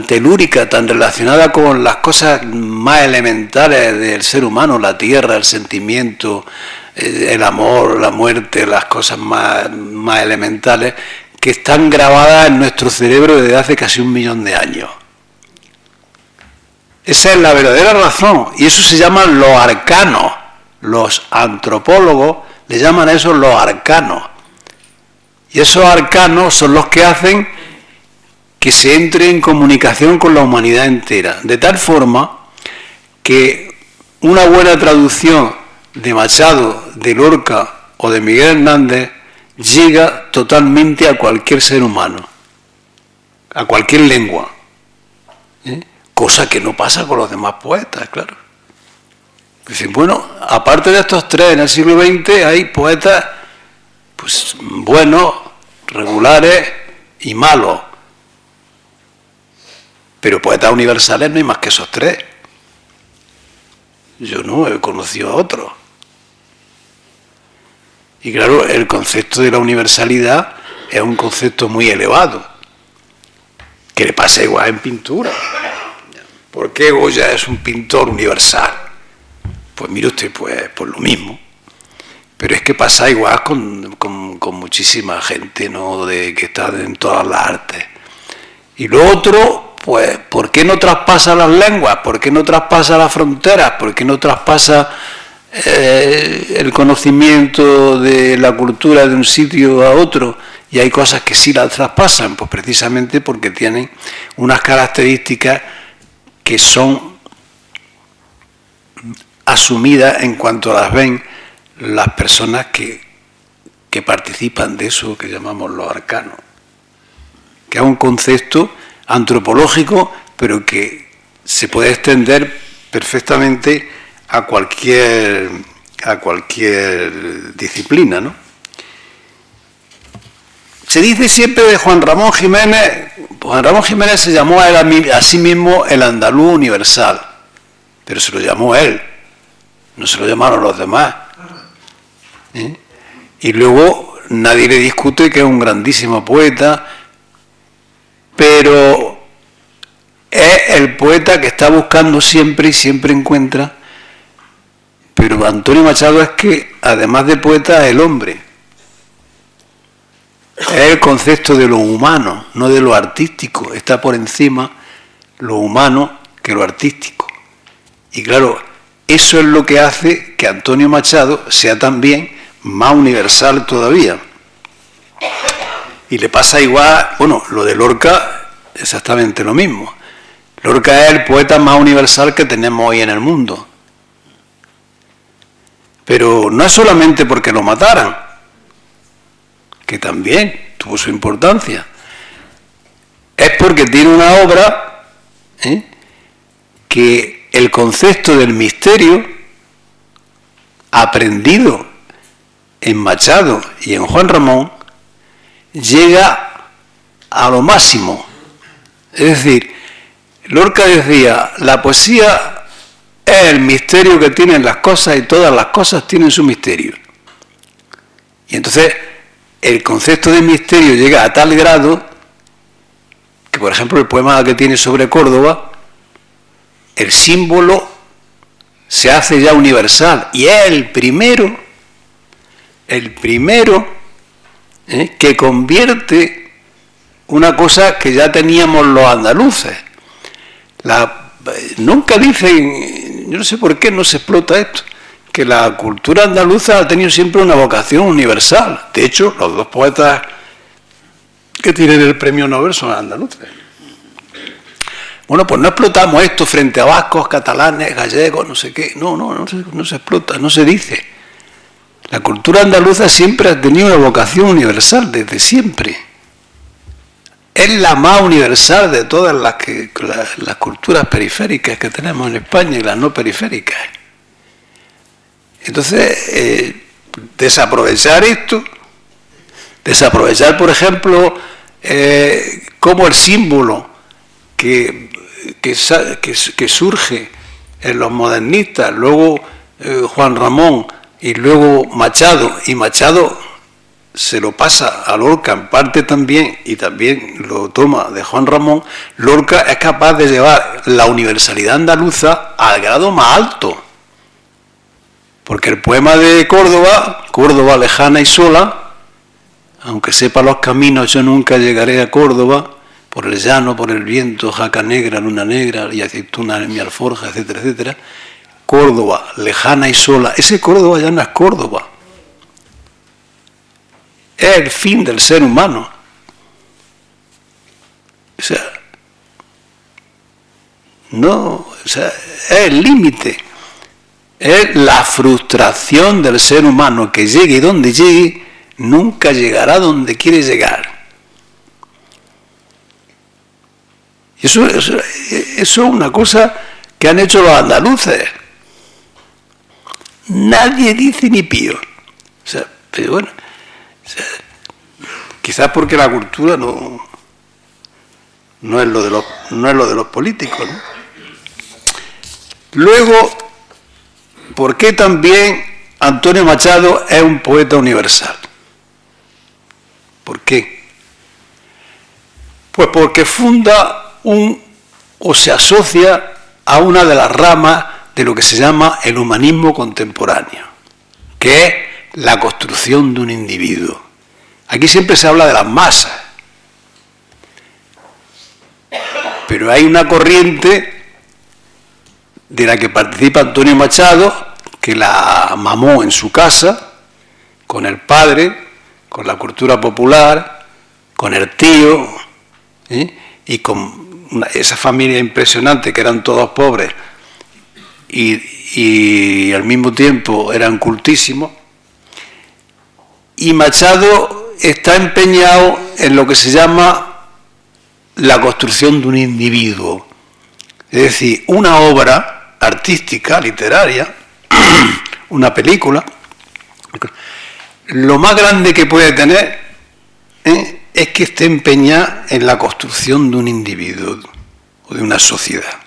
telúrica, tan relacionada con las cosas más elementales del ser humano, la tierra, el sentimiento, el amor, la muerte, las cosas más elementales, que están grabadas en nuestro cerebro desde hace casi 1 millón de años. Esa es la verdadera razón, y eso se llaman los arcanos. Los antropólogos le llaman a eso los arcanos. Y esos arcanos son los que hacen que se entre en comunicación con la humanidad entera, de tal forma que una buena traducción de Machado, de Lorca o de Miguel Hernández llega totalmente a cualquier ser humano, a cualquier lengua, cosa que no pasa con los demás poetas, claro. Dicen, bueno, aparte de estos tres en el siglo XX hay poetas pues buenos, regulares y malos. Pero poetas universales no hay más que esos tres. Yo no he conocido a otros. Y claro, el concepto de la universalidad es un concepto muy elevado, que le pasa igual en pintura. ¿Por qué Goya es un pintor universal? Pues mire usted, pues por lo mismo. Pero es que pasa igual con muchísima gente, ¿no?, que está en todas las artes. Y lo otro, pues, ¿por qué no traspasa las lenguas? ¿Por qué no traspasa las fronteras? ¿Por qué no traspasa el conocimiento de la cultura de un sitio a otro y hay cosas que sí las traspasan, pues precisamente porque tienen unas características que son asumidas en cuanto las ven las personas que participan de eso que llamamos los arcanos, que es un concepto antropológico, pero que se puede extender perfectamente a cualquier disciplina, ¿no? Se dice siempre de Juan Ramón Jiménez. Juan Ramón Jiménez se llamó a sí mismo el andaluz universal, pero se lo llamó él, no se lo llamaron los demás. Y luego nadie le discute que es un grandísimo poeta, pero es el poeta que está buscando siempre y siempre encuentra. Pero Antonio Machado es que, además de poeta, es el hombre. Es el concepto de lo humano, no de lo artístico. Está por encima lo humano que lo artístico. Y claro, eso es lo que hace que Antonio Machado sea también más universal todavía. Y le pasa igual, bueno, lo de Lorca, exactamente lo mismo. Lorca es el poeta más universal que tenemos hoy en el mundo. Pero no es solamente porque lo mataran, que también tuvo su importancia. Es porque tiene una obra que el concepto del misterio, aprendido en Machado y en Juan Ramón, llega a lo máximo. Es decir, Lorca decía, la poesía es el misterio que tienen las cosas y todas las cosas tienen su misterio. Y entonces el concepto de misterio llega a tal grado que, por ejemplo, el poema que tiene sobre Córdoba, el símbolo se hace ya universal y es el primero que convierte una cosa que ya teníamos los andaluces. Nunca dicen, yo no sé por qué no se explota esto, que la cultura andaluza ha tenido siempre una vocación universal. De hecho, los dos poetas que tienen el premio Nobel son andaluces. Bueno, pues no explotamos esto frente a vascos, catalanes, gallegos, no sé qué. No se explota, no se dice. La cultura andaluza siempre ha tenido una vocación universal, desde siempre. Es la más universal de todas las culturas periféricas que tenemos en España y las no periféricas. Entonces, desaprovechar esto, desaprovechar, por ejemplo, cómo el símbolo que surge en los modernistas, luego Juan Ramón y luego Machado, y Machado se lo pasa a Lorca en parte también, y también lo toma de Juan Ramón. Lorca es capaz de llevar la universalidad andaluza al grado más alto. Porque el poema de Córdoba, Córdoba lejana y sola, aunque sepa los caminos yo nunca llegaré a Córdoba, por el llano, por el viento, jaca negra, luna negra y aceituna en mi alforja, etcétera, etcétera. Córdoba lejana y sola, ese Córdoba ya no es Córdoba. Es el fin del ser humano. O sea, es el límite. Es la frustración del ser humano que llegue donde llegue, nunca llegará donde quiere llegar. Y eso es una cosa que han hecho los andaluces. Nadie dice ni pío. O sea, pero bueno. Quizás porque la cultura no es lo de los políticos, ¿no? Luego, ¿por qué también Antonio Machado es un poeta universal? ¿Por qué? Pues porque funda o se asocia a una de las ramas de lo que se llama el humanismo contemporáneo, que es la construcción de un individuo. Aquí siempre se habla de las masas, pero hay una corriente de la que participa Antonio Machado, que la mamó en su casa, con el padre, con la cultura popular, con el tío, y con esa familia impresionante que eran todos pobres y al mismo tiempo eran cultísimos. Y Machado está empeñado en lo que se llama la construcción de un individuo, es decir, una obra artística, literaria, una película. Lo más grande que puede tener es que esté empeñada en la construcción de un individuo o de una sociedad,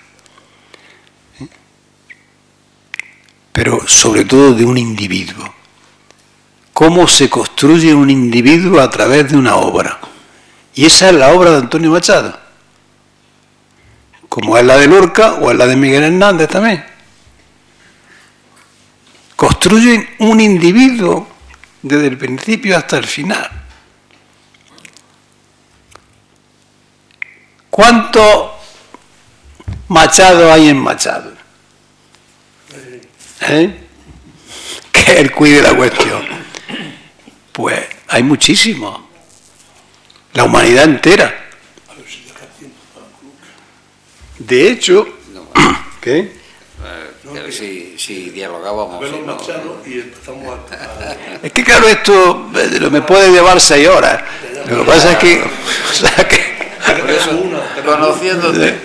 pero sobre todo de un individuo. ¿Cómo se construye un individuo a través de una obra? Y esa es la obra de Antonio Machado, como es la de Lorca o es la de Miguel Hernández también. Construyen un individuo desde el principio hasta el final. ¿Cuántos Machado hay en Machado? Que él cuide la cuestión. Pues hay muchísimos. La humanidad entera. De hecho, ¿qué? A ver si dialogábamos. Es que claro, esto me puede llevar 6 horas. Lo que pasa es que... Por eso, conociéndote.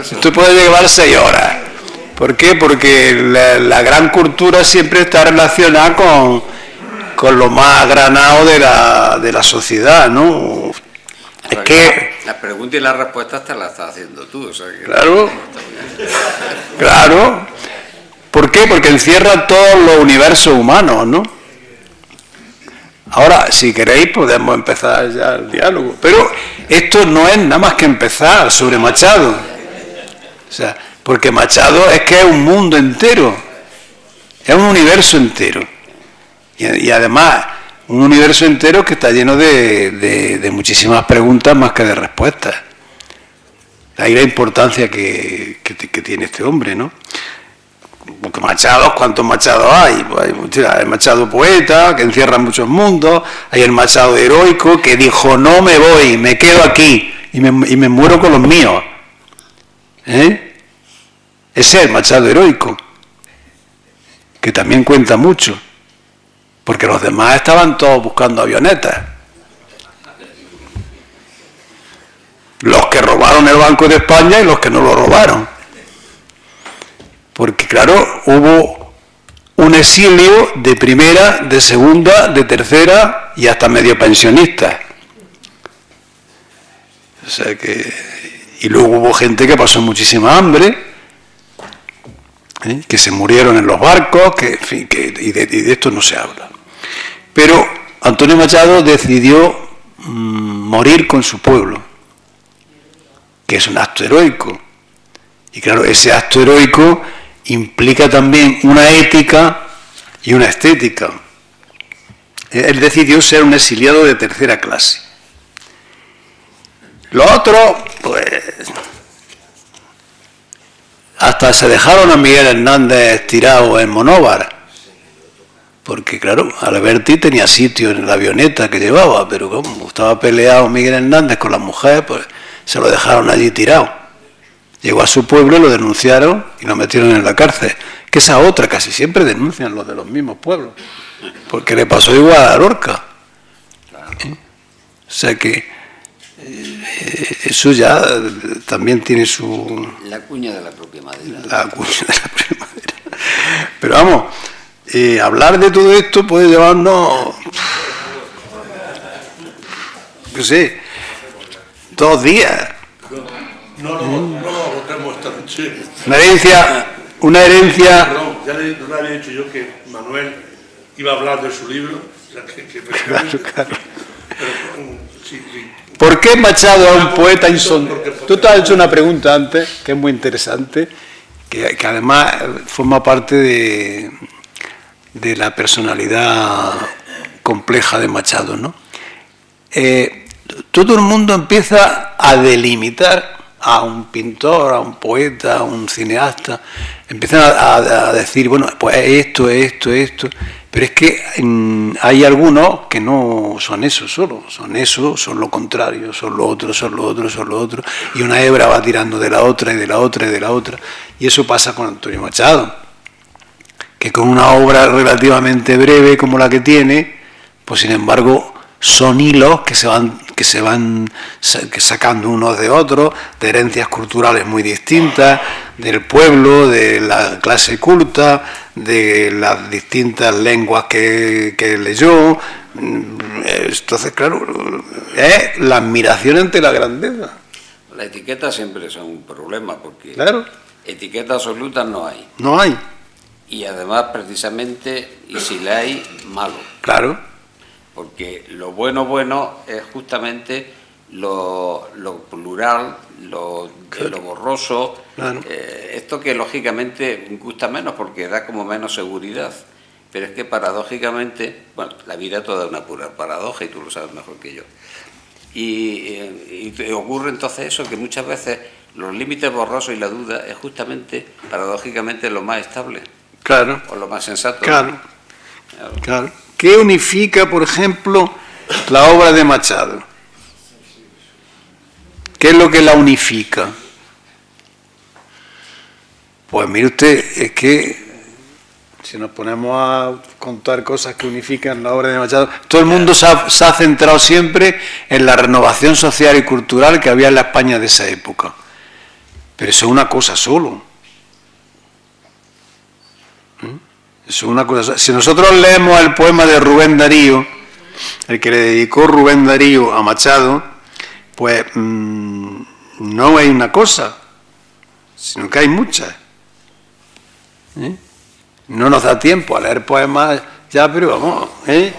Esto puede llevar 6 horas. ¿Por qué? Porque la gran cultura siempre está relacionada con lo más granado de la sociedad, ¿no? Es que... La pregunta y la respuesta te la estás haciendo tú. O sea que Claro. ¿Por qué? Porque encierra todos los universos humanos, ¿no? Ahora, si queréis, podemos empezar ya el diálogo. Pero esto no es nada más que empezar sobre Machado. O sea, porque Machado es que es un mundo entero. Es un universo entero. Y además, un universo entero que está lleno de muchísimas preguntas más que de respuestas. Ahí la importancia que tiene este hombre, ¿no? Porque Machados, ¿cuántos Machados hay? Pues hay el Machado poeta, que encierra muchos mundos, hay el Machado heroico, que dijo, no me voy, me quedo aquí, y me muero con los míos. Ese es el Machado heroico, que también cuenta mucho, porque los demás estaban todos buscando avionetas. Los que robaron el Banco de España y los que no lo robaron. Porque claro, hubo un exilio de primera, de segunda, de tercera y hasta medio pensionista. O sea que... Y luego hubo gente que pasó muchísima hambre, que se murieron en los barcos, que, en fin, y de esto no se habla. Pero Antonio Machado decidió morir con su pueblo, que es un acto heroico. Y claro, ese acto heroico implica también una ética y una estética. Él decidió ser un exiliado de tercera clase. Los otros, pues, hasta se dejaron a Miguel Hernández tirado en Monóvar, porque claro, Alberti tenía sitio en la avioneta que llevaba, pero como estaba peleado Miguel Hernández con la mujer, pues se lo dejaron allí tirado. Llegó a su pueblo, lo denunciaron y lo metieron en la cárcel. Que esa otra, casi siempre denuncian los de los mismos pueblos, porque le pasó igual a Lorca. O sea que eso ya también tiene su... La cuña de la propia madera. La cuña de la propia madera. Pero vamos, hablar de todo esto puede llevarnos, qué sé, 2 días. No agotemos esta noche. Una herencia. Perdón, ya no le había dicho yo que Manuel iba a hablar de su libro. O sea, Claro. Pero, sí. ¿Por qué Machado es un poeta insondable? Tú te has hecho una pregunta antes, que es muy interesante, que además forma parte de la personalidad compleja de Machado, ¿no? Todo el mundo empieza a delimitar a un pintor, a un poeta, a un cineasta, empiezan a decir, bueno, pues esto, Pero es que hay algunos que no son eso solo, son lo contrario, son lo otro, son lo otro, son lo otro, y una hebra va tirando de la otra y de la otra y de la otra. Y eso pasa con Antonio Machado, que con una obra relativamente breve como la que tiene, pues sin embargo son hilos que se van sacando unos de otros, de herencias culturales muy distintas, del pueblo, de la clase culta, de las distintas lenguas que leyó. Entonces, claro, es la admiración ante la grandeza. La etiqueta siempre es un problema, porque claro, etiquetas absolutas no hay. No hay. Y además, precisamente, y si la hay, malo. Claro. Porque lo bueno es justamente lo plural, lo borroso, claro. Esto que lógicamente gusta menos porque da como menos seguridad, pero es que paradójicamente, bueno, la vida toda es una pura paradoja y tú lo sabes mejor que yo. Y ocurre entonces eso, que muchas veces los límites borrosos y la duda es justamente, paradójicamente, lo más estable. Claro. O lo más sensato. Claro. Claro. ¿Qué unifica, por ejemplo, la obra de Machado? ¿Qué es lo que la unifica? Pues mire usted, es que si nos ponemos a contar cosas que unifican la obra de Machado, todo el mundo se ha centrado siempre en la renovación social y cultural que había en la España de esa época. Pero eso es una cosa solo. Eso es una cosa. Si nosotros leemos el poema de Rubén Darío, el que le dedicó Rubén Darío a Machado, pues no hay una cosa, sino que hay muchas. No nos da tiempo a leer poemas ya, pero vamos. Es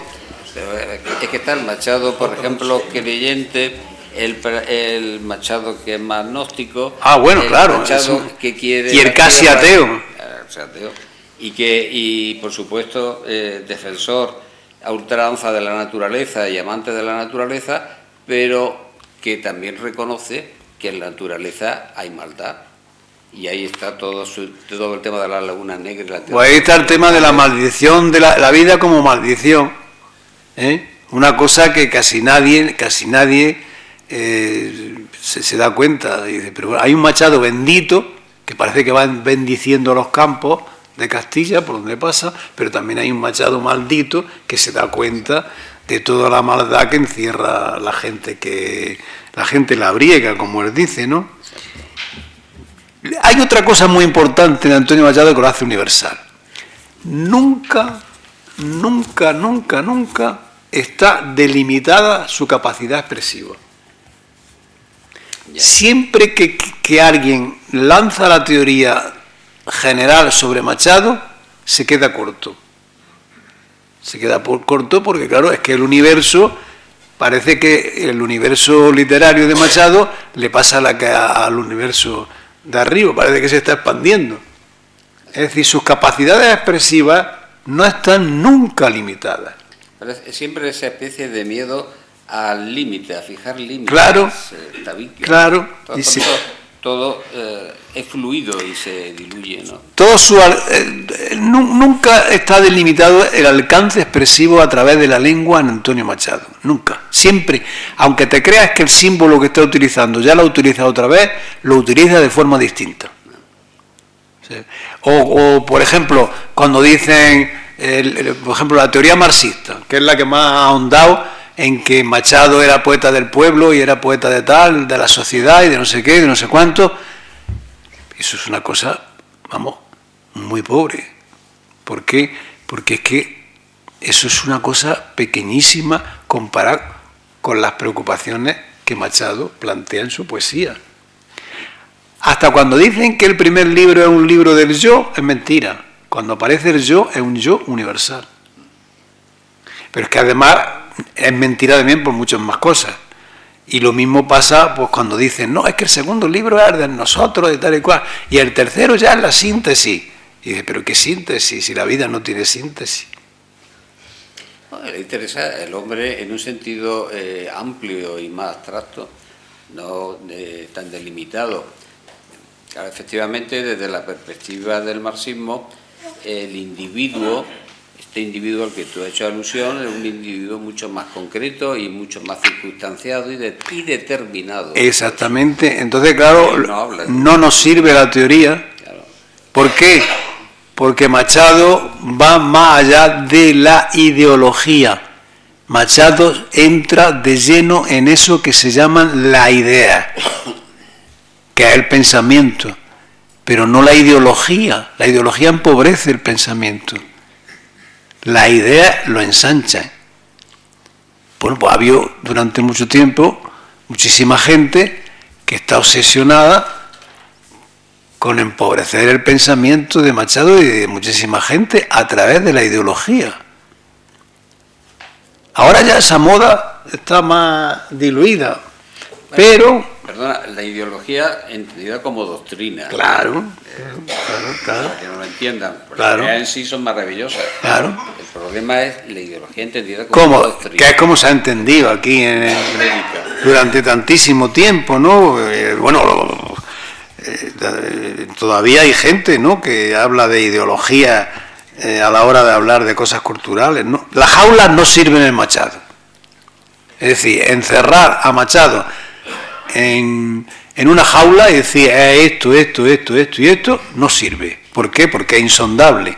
que está el Machado, por ejemplo, creyente, el Machado que es más gnóstico. Ah, bueno, el claro. Machado que quiere y el casi ateo. Y por supuesto, defensor a ultranza de la naturaleza y amante de la naturaleza, pero que también reconoce que en la naturaleza hay maldad. Y ahí está todo el tema de las lagunas negras. Pues ahí está el tema de la maldición, de la vida como maldición. Una cosa que casi nadie se da cuenta. Dice, pero hay un Machado bendito que parece que va bendiciendo los campos de Castilla, por donde pasa, pero también hay un Machado maldito que se da cuenta de toda la maldad que encierra la gente labriega, como él dice, ¿no? Hay otra cosa muy importante de Antonio Machado que lo hace universal. Nunca está delimitada su capacidad expresiva. Siempre que alguien lanza la teoría general sobre Machado, se queda corto. Se queda corto porque, claro, es que el universo, parece que el universo literario de Machado le pasa al universo de arriba, parece que se está expandiendo. Es decir, sus capacidades expresivas no están nunca limitadas. Pero es siempre esa especie de miedo al límite, a fijar límites. Claro, claro. Todo es fluido y se diluye, ¿no? Nunca está delimitado el alcance expresivo a través de la lengua en Antonio Machado. Nunca. Siempre, aunque te creas que el símbolo que está utilizando ya lo ha utilizado otra vez, lo utiliza de forma distinta. ¿Sí? O por ejemplo, cuando dicen, por ejemplo, la teoría marxista, que es la que más ha ahondado en que Machado era poeta del pueblo y era poeta de tal, de la sociedad y de no sé qué, de no sé cuánto. Eso es una cosa, vamos, muy pobre. ¿Por qué? Porque es que eso es una cosa pequeñísima comparada con las preocupaciones que Machado plantea en su poesía. Hasta cuando dicen que el primer libro es un libro del yo, es mentira. Cuando aparece el yo, es un yo universal. Pero es que además es mentira también por muchas más cosas. Y lo mismo pasa pues cuando dicen, no, es que el segundo libro es de nosotros, de tal y cual, y el tercero ya es la síntesis. Y dice, pero ¿qué síntesis? Si la vida no tiene síntesis. Le interesa el hombre en un sentido amplio y más abstracto, no tan delimitado. Claro, efectivamente, desde la perspectiva del marxismo, el individuo Este individuo al que tú has hecho alusión es un individuo mucho más concreto y mucho más circunstanciado y determinado. Exactamente. Entonces, claro, No nos sirve la teoría. Claro. ¿Por qué? Porque Machado va más allá de la ideología. Machado entra de lleno en eso que se llaman la idea, que es el pensamiento, pero no la ideología. La ideología empobrece el pensamiento. La idea lo ensancha. Bueno, pues ha habido durante mucho tiempo muchísima gente que está obsesionada con empobrecer el pensamiento de Machado y de muchísima gente a través de la ideología. Claro. Ahora ya esa moda está más diluida, pero... Perdona, la ideología entendida como doctrina. Claro. Para que no lo entiendan, porque Claro. las en sí son maravillosas. Claro. El problema es la ideología entendida como doctrina. Que es como se ha entendido aquí durante tantísimo tiempo, ¿no? Todavía hay gente, ¿no?, que habla de ideología a la hora de hablar de cosas culturales, ¿no? Las jaulas no sirven en Machado. Es decir, encerrar a Machado en una jaula y decir esto y esto, no sirve. ¿Por qué? Porque es insondable.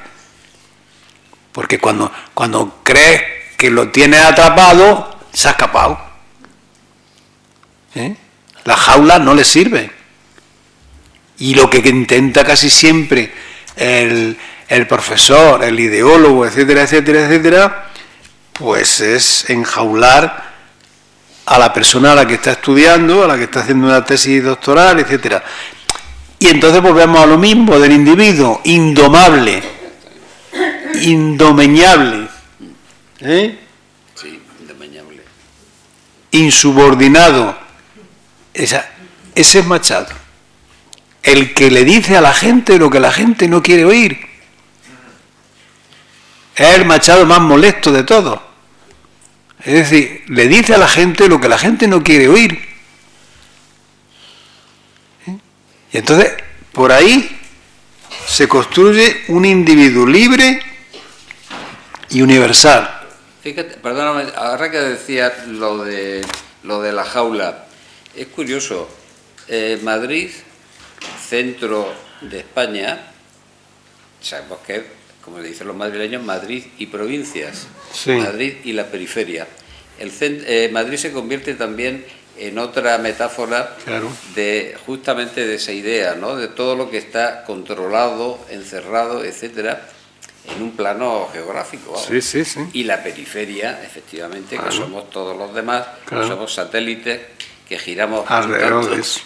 Porque cuando crees que lo tienes atrapado, se ha escapado. La jaula no le sirve. Y lo que intenta casi siempre el profesor, el ideólogo, etcétera, pues es enjaular a la persona a la que está estudiando, a la que está haciendo una tesis doctoral, etcétera. Y entonces volvemos a lo mismo del individuo indomable, indomeñable, Sí, indomeñable. insubordinado. Ese es Machado. El que le dice a la gente lo que la gente no quiere oír. Es el Machado más molesto de todos. Es decir, le dice a la gente lo que la gente no quiere oír. Y entonces, por ahí se construye un individuo libre y universal. Fíjate, perdóname, ahora que decías lo de la jaula, es curioso, Madrid, centro de España, sabemos que es, como le dicen los madrileños, Madrid y provincias, Sí. Madrid y la periferia. Madrid se convierte también en otra metáfora Claro. justamente de esa idea, ¿no?, de todo lo que está controlado, encerrado, etcétera, en un plano geográfico. Vamos. Sí. Y la periferia, efectivamente, Claro. que somos todos los demás, Claro. que somos satélites, que giramos Alrededor tanto, de eso.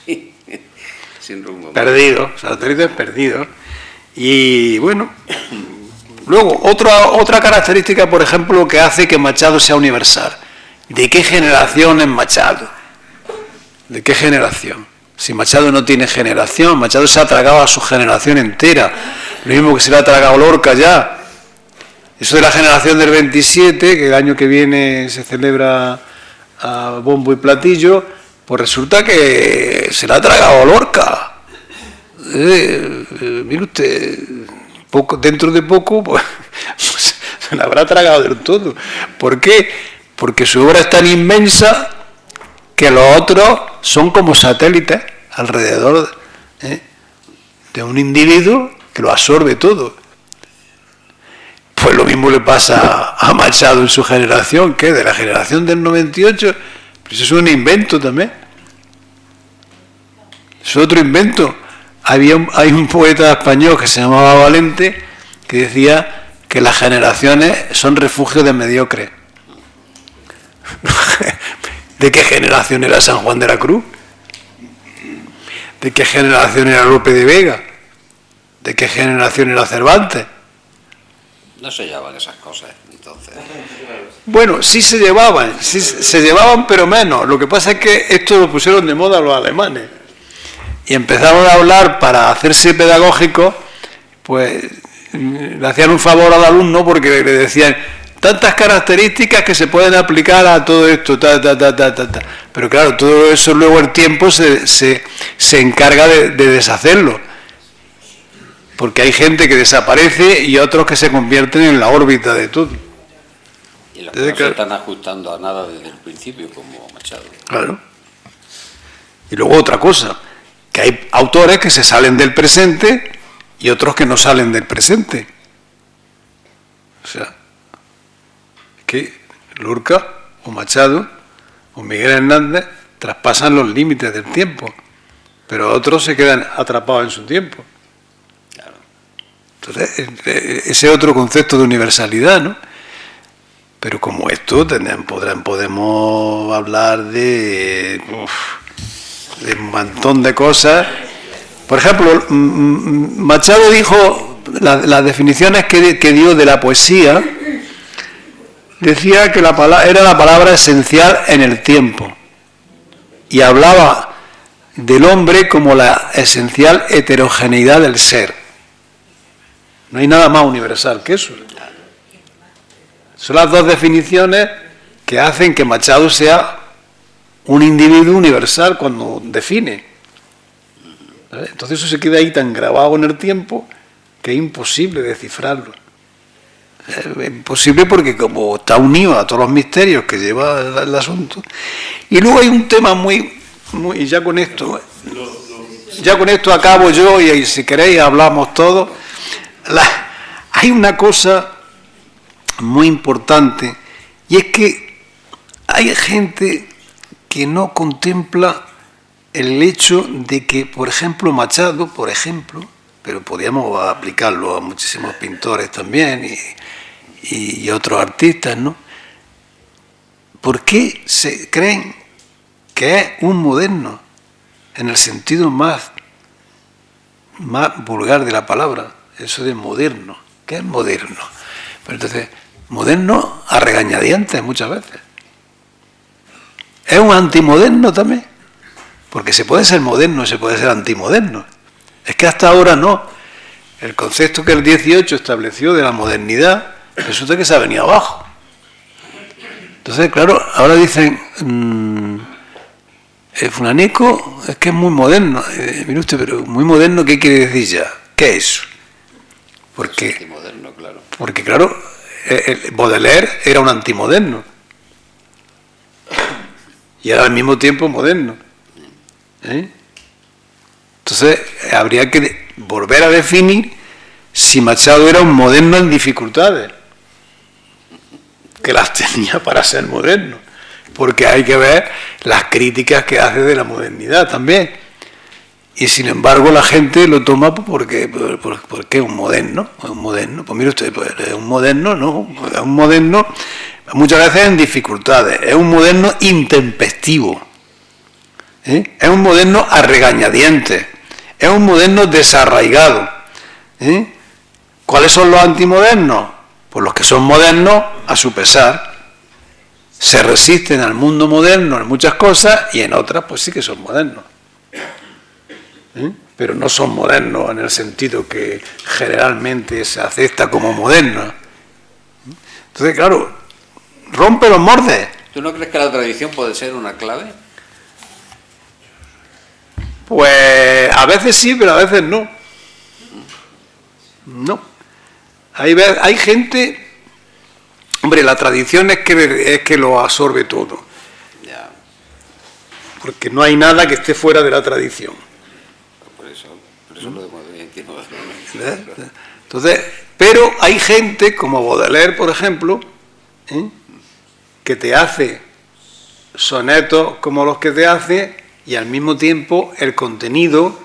sin rumbo. Perdido, satélites perdidos. Y bueno, luego otra característica, por ejemplo, que hace que Machado sea universal. ¿De qué generación es Machado? ¿De qué generación? Si Machado no tiene generación, Machado se ha tragado a su generación entera, lo mismo que se le ha tragado Lorca ya. Eso de la generación del 27, que el año que viene se celebra a bombo y platillo, pues resulta que se le ha tragado Lorca. Mire usted, dentro de poco pues, se la habrá tragado del todo. ¿Por qué? Porque su obra es tan inmensa que los otros son como satélites alrededor de un individuo que lo absorbe todo. Pues lo mismo le pasa a Machado en su generación, que de la generación del 98, pues eso es un invento también. Es otro invento. Hay un poeta español que se llamaba Valente que decía que las generaciones son refugios de mediocres. ¿De qué generación era San Juan de la Cruz? ¿De qué generación era Lope de Vega? ¿De qué generación era Cervantes? No se llevan esas cosas, entonces. Bueno, sí se llevaban, pero menos. Lo que pasa es que esto lo pusieron de moda los alemanes. Y empezaron a hablar para hacerse pedagógicos, pues le hacían un favor al alumno porque le decían tantas características que se pueden aplicar a todo esto, Pero claro, todo eso luego el tiempo se encarga de deshacerlo. porque hay gente que desaparece y otros que se convierten en la órbita de todo. Y los que no se están ajustando a nada desde el principio, como Machado. Claro. Y luego otra cosa, que hay autores que se salen del presente y otros que no salen del presente. O sea, que Lorca o Machado o Miguel Hernández traspasan los límites del tiempo, pero otros se quedan atrapados en su tiempo. Claro. Entonces, ese otro concepto de universalidad, ¿no? Pero como esto, podemos hablar de un montón de cosas. Por ejemplo, Machado dijo, las definiciones que dio de la poesía, decía que era la palabra esencial en el tiempo. Y hablaba del hombre como la esencial heterogeneidad del ser. No hay nada más universal que eso. Son las dos definiciones que hacen que Machado sea un individuo universal cuando define. ¿Sabes? Entonces eso se queda ahí tan grabado en el tiempo que es imposible descifrarlo. Es imposible porque como está unido a todos los misterios que lleva el asunto. Y luego hay un tema y ya con esto acabo yo y si queréis hablamos todos. Hay una cosa muy importante, y es que hay gente que no contempla el hecho de que, por ejemplo, Machado, pero podríamos aplicarlo a muchísimos pintores también y otros artistas, ¿no? ¿Por qué se creen que es un moderno en el sentido más vulgar de la palabra? Eso de moderno. ¿Qué es moderno? Pero entonces, moderno a regañadientes muchas veces. ¿Es un antimoderno también? Porque se puede ser moderno y se puede ser antimoderno. Es que hasta ahora no. El concepto que el 18 estableció de la modernidad resulta que se ha venido abajo. Entonces, claro, ahora dicen, fulanico es que es muy moderno. Mire usted, pero muy moderno, ¿qué quiere decir ya? ¿Qué es eso? Porque, Antimoderno, claro. Porque claro, Baudelaire era un antimoderno. Y era al mismo tiempo moderno. Entonces, habría que volver a definir si Machado era un moderno en dificultades, que las tenía para ser moderno, porque hay que ver las críticas que hace de la modernidad también. Y sin embargo la gente lo toma porque es un moderno, Pues mire usted, es un moderno, ¿no? Es un moderno muchas veces en dificultades, es un moderno intempestivo, es un moderno a regañadientes, es un moderno desarraigado. ¿Cuáles son los antimodernos? Pues los que son modernos a su pesar. Se resisten al mundo moderno en muchas cosas y en otras pues sí que son modernos. Pero no son modernos en el sentido que generalmente se acepta como modernos. Entonces, claro, rompe los moldes. ¿Tú no crees que la tradición puede ser una clave? Pues a veces sí, pero a veces no. No. Hay gente... Hombre, la tradición es que lo absorbe todo. Ya. Porque no hay nada que esté fuera de la tradición. Por eso lo de moderno. Entonces, pero hay gente como Baudelaire, por ejemplo, que te hace sonetos como los que te hace y al mismo tiempo el contenido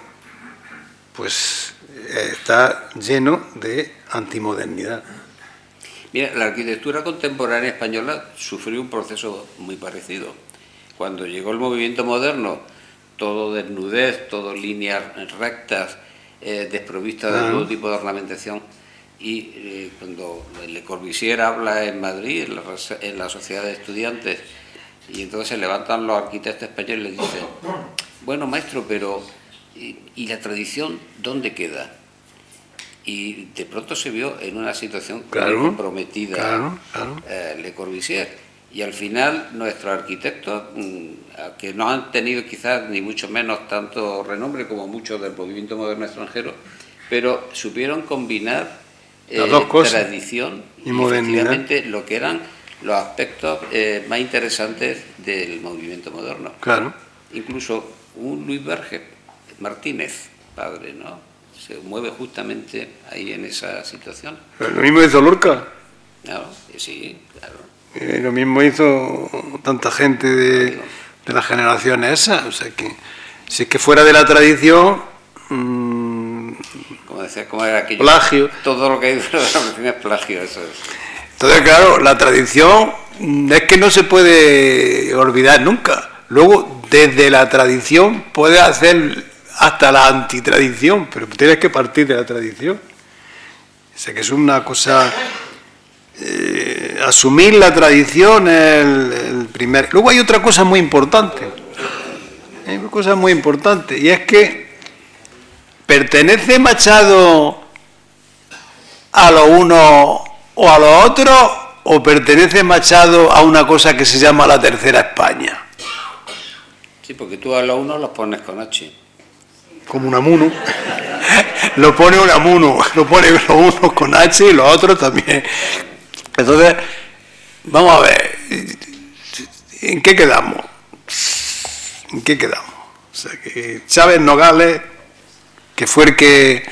pues está lleno de antimodernidad. Mira, la arquitectura contemporánea española sufrió un proceso muy parecido. Cuando llegó el movimiento moderno, todo desnudez, todo líneas rectas, desprovistas de todo tipo de ornamentación. Y cuando Le Corbusier habla en Madrid, en la Sociedad de Estudiantes, y entonces se levantan los arquitectos españoles y le dicen, bueno, maestro, pero ¿y la tradición dónde queda? Y de pronto se vio en una situación comprometida Le Corbusier. Y al final nuestros arquitectos, que no han tenido quizás ni mucho menos tanto renombre como muchos del movimiento moderno extranjero, pero supieron combinar las dos cosas, tradición y modernidad, efectivamente lo que eran los aspectos más interesantes del movimiento moderno. Claro. Incluso un Luis Vergés Martínez, padre, ¿no?, se mueve justamente ahí en esa situación. Lo mismo hizo Lorca. Claro, sí, claro. Lo mismo hizo tanta gente de las generaciones esas. O sea que, si es que fuera de la tradición, Como decía, ¿cómo era aquello? Plagio. Todo lo que hay fuera de la tradición es plagio, eso es. Entonces, claro, la tradición es que no se puede olvidar nunca. Luego, desde la tradición puedes hacer hasta la antitradición, pero tienes que partir de la tradición. O sea que es una cosa... asumir la tradición es el primer... Luego hay otra cosa muy importante. Hay una cosa muy importante, y es que ¿pertenece Machado a lo uno o a lo otro, o pertenece Machado a una cosa que se llama la Tercera España? Sí, porque tú a los unos los pones con H. Como Unamuno. Lo pone Unamuno, lo pone los unos con H y los otros también. Entonces, vamos a ver, ¿en qué quedamos? ¿En qué quedamos? O sea, que Chávez Nogales, que fue el que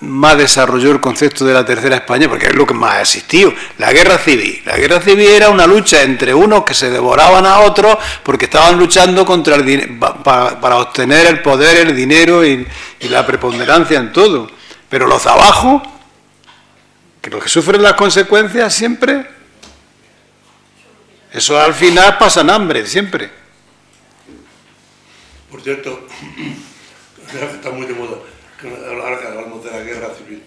más desarrolló el concepto de la Tercera España, porque es lo que más ha existido. La guerra civil. La guerra civil era una lucha entre unos que se devoraban a otros porque estaban luchando contra el para obtener el poder, el dinero y la preponderancia en todo. Pero los de abajo, que los que sufren las consecuencias siempre, eso al final pasan hambre, siempre. Por cierto, está muy de moda, ahora que hablamos de la guerra civil,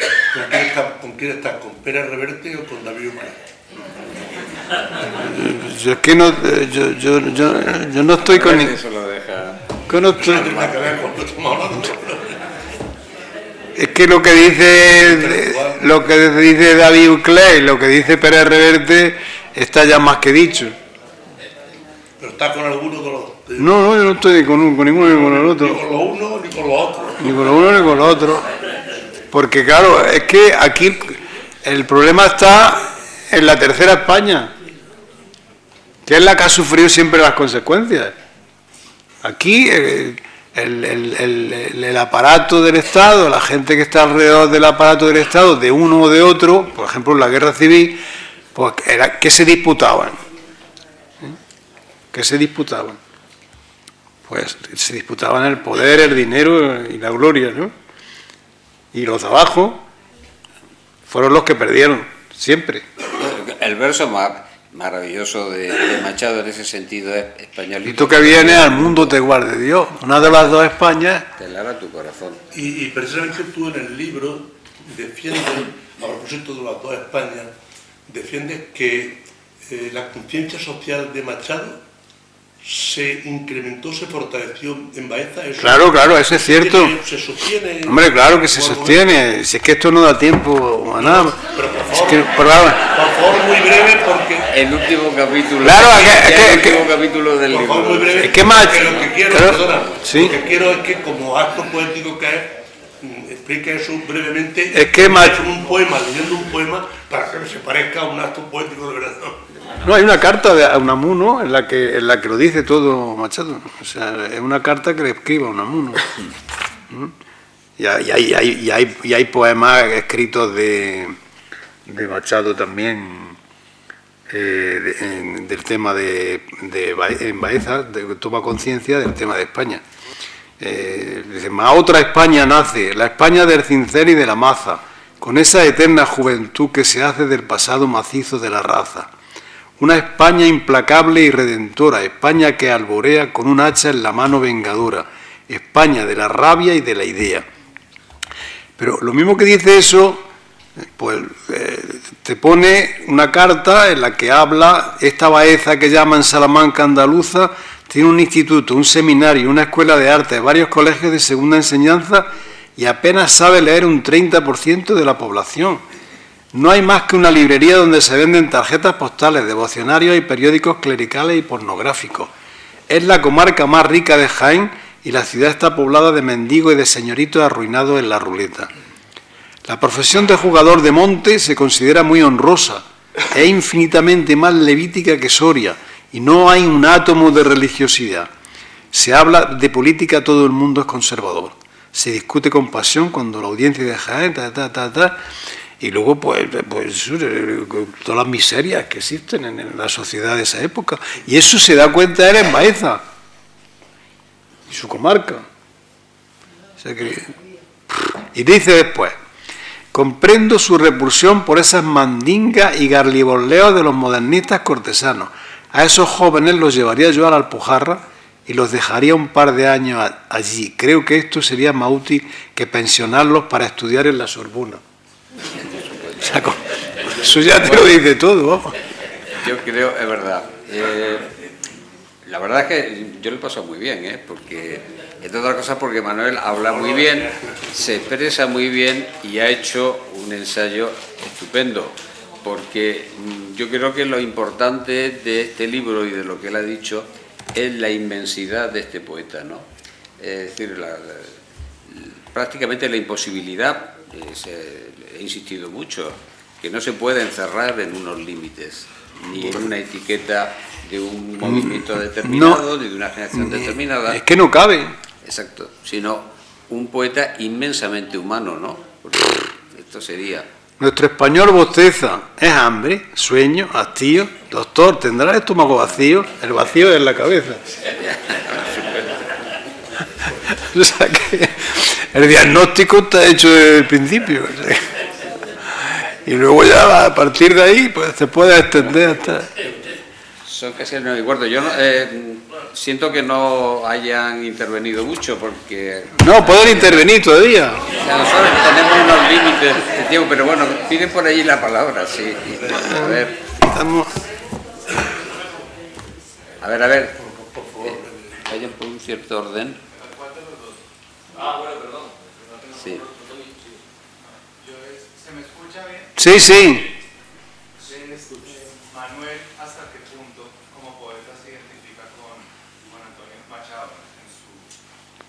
¿con quién estás? ¿Con Pérez Reverte o con David Ucla? Yo es que no, yo no estoy con Eso lo deja... que no estoy, No tiene nada que ver con lo que estamos hablando. es que lo que dice David Ucla y lo que dice Pérez Reverte está ya más que dicho. Pero está con alguno de los dos. No, yo no estoy con ninguno ni con el otro. Ni con los unos ni con los otros. Ni con lo uno ni con lo otro. Porque claro, es que aquí el problema está en la Tercera España, que es la que ha sufrido siempre las consecuencias. Aquí el aparato del Estado, la gente que está alrededor del aparato del Estado, de uno o de otro, por ejemplo en la guerra civil, pues ¿qué se disputaban? ¿Qué se disputaban? Pues se disputaban el poder, el dinero y la gloria, ¿no? Y los de abajo fueron los que perdieron, siempre. El verso más maravilloso de Machado en ese sentido es españolito. Y tú que vienes, al mundo te guarde Dios. Una de las dos Españas. Te lara tu corazón. Y precisamente tú en el libro defiendes, a propósito de las dos Españas, defiendes que la conciencia social de Machado se incrementó, se fortaleció en Baeza. Eso Claro, eso es cierto. Se sostiene. Hombre, claro que se sostiene. Si es que esto no da tiempo a nada. Pero por favor, Es que, por favor, muy breve, porque... El último capítulo. Claro, el último capítulo del Por favor, muy libro. breve. Es que más... Porque lo que quiero, claro, perdona, sí. lo que quiero es que como acto poético que es, explique eso brevemente. Es que más... leyendo un poema, para que se parezca a un acto poético de verdad. No, hay una carta de Unamuno en la que lo dice todo Machado. O sea, es una carta que le escribe a Unamuno. Y hay poemas escritos de Machado también, del tema en Baeza, toma conciencia del tema de España. Dice, más otra España nace, la España del cincel y de la maza, con esa eterna juventud que se hace del pasado macizo de la raza. Una España implacable y redentora, España que alborea con un hacha en la mano vengadora, España de la rabia y de la idea. Pero lo mismo que dice eso, pues te pone una carta en la que habla, esta Baeza que llaman Salamanca andaluza, tiene un instituto, un seminario, una escuela de arte, varios colegios de segunda enseñanza y apenas sabe leer un 30% de la población. No hay más que una librería donde se venden tarjetas postales, devocionarios y periódicos clericales y pornográficos. Es la comarca más rica de Jaén y la ciudad está poblada de mendigos y de señoritos arruinados en la ruleta. La profesión de jugador de monte se considera muy honrosa, es infinitamente más levítica que Soria, y no hay un átomo de religiosidad. Se habla de política, todo el mundo es conservador. Se discute con pasión cuando la audiencia de Jaén, y luego pues todas las miserias que existen en la sociedad de esa época. Y eso se da cuenta él en Baeza y su comarca. O sea que, y dice después: comprendo su repulsión por esas mandingas y garliboleos de los modernistas cortesanos. A esos jóvenes los llevaría yo a la Alpujarra y los dejaría un par de años allí. Creo que esto sería más útil que pensionarlos para estudiar en la Sorbona. O sea, eso ya te lo dice todo, vamos. Yo creo, es verdad. La verdad es que yo lo he pasado muy bien, porque, entre otras cosas, porque Manuel habla muy bien, se expresa muy bien y ha hecho un ensayo estupendo. Porque yo creo que lo importante de este libro y de lo que él ha dicho es la inmensidad de este poeta, ¿no? Es decir, prácticamente la imposibilidad, he insistido mucho, que no se puede encerrar en unos límites, ni en una etiqueta de un movimiento determinado, ni de una generación determinada. Es que no cabe. Exacto, sino un poeta inmensamente humano, ¿no? Porque esto sería... Nuestro español bosteza, es hambre, sueño, hastío. Doctor, ¿tendrá el estómago vacío? El vacío es la cabeza. O sea que el diagnóstico está hecho desde el principio. Y luego ya a partir de ahí pues se puede extender hasta... Son casi el 9:15. Yo siento que no hayan intervenido mucho porque... No, pueden intervenir todavía. Nosotros tenemos unos límites de tiempo, pero bueno, piden por allí la palabra, sí. A ver. A ver. Vayan por un cierto orden. Sí. ¿Se me escucha bien? Sí, sí. Manuel, ¿hasta qué punto como poeta se identifica con Antonio Machado?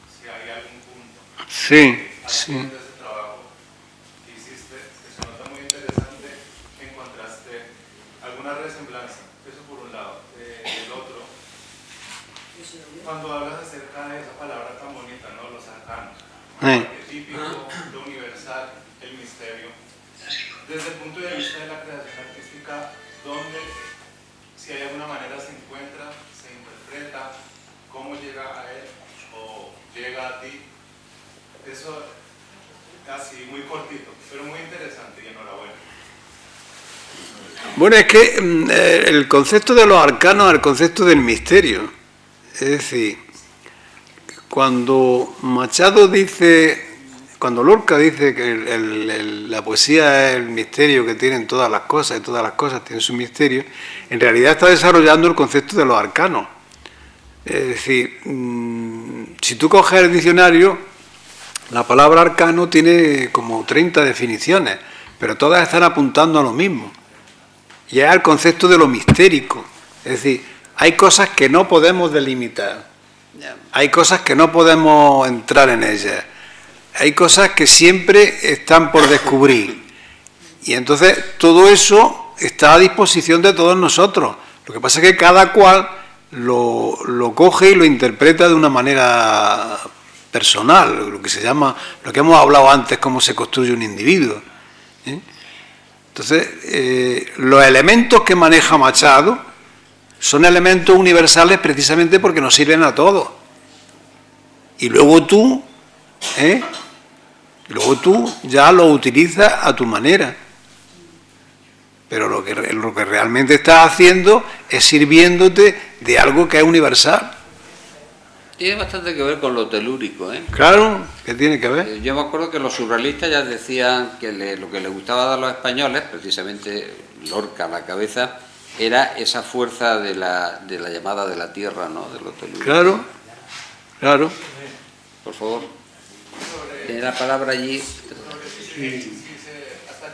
Si hay algún punto. Sí, sí. De ese trabajo que hiciste, que se nota muy interesante, encontraste alguna resemblanza, eso por un lado. El otro, cuando hablas acerca de esa palabra tan bonita, ¿no? Los arcanos, arquetípico, lo universal, el misterio. Desde el punto de vista de la creación artística, ¿dónde, si hay alguna manera, se encuentra, se interpreta, cómo llega a él o llega a ti? Eso así, muy cortito, pero muy interesante y enhorabuena. Bueno, es que el concepto de los arcanos es el concepto del misterio. Es decir, cuando Machado dice, cuando Lorca dice que la poesía es el misterio que tienen todas las cosas y todas las cosas tienen su misterio, en realidad está desarrollando el concepto de los arcanos. Es decir, si tú coges el diccionario, la palabra arcano tiene como 30 definiciones, pero todas están apuntando a lo mismo. Y es el concepto de lo mistérico. Es decir, hay cosas que no podemos delimitar. Hay cosas que no podemos entrar en ellas. Hay cosas que siempre están por descubrir. Y entonces todo eso está a disposición de todos nosotros. Lo que pasa es que cada cual lo coge y lo interpreta de una manera personal, lo que se llama, lo que hemos hablado antes, cómo se construye un individuo. Entonces, los elementos que maneja Machado son elementos universales precisamente porque nos sirven a todos. Y luego tú ya lo utilizas a tu manera. Pero lo que realmente estás haciendo es sirviéndote de algo que es universal. Tiene bastante que ver con lo telúrico, ¿eh? Claro, ¿qué tiene que ver? Yo me acuerdo que los surrealistas ya decían que lo que les gustaba a los españoles, precisamente Lorca a la cabeza, era esa fuerza de la llamada de la tierra, ¿no? De lo telúrico. Claro, claro. Por favor. Tiene la palabra allí. ¿Hasta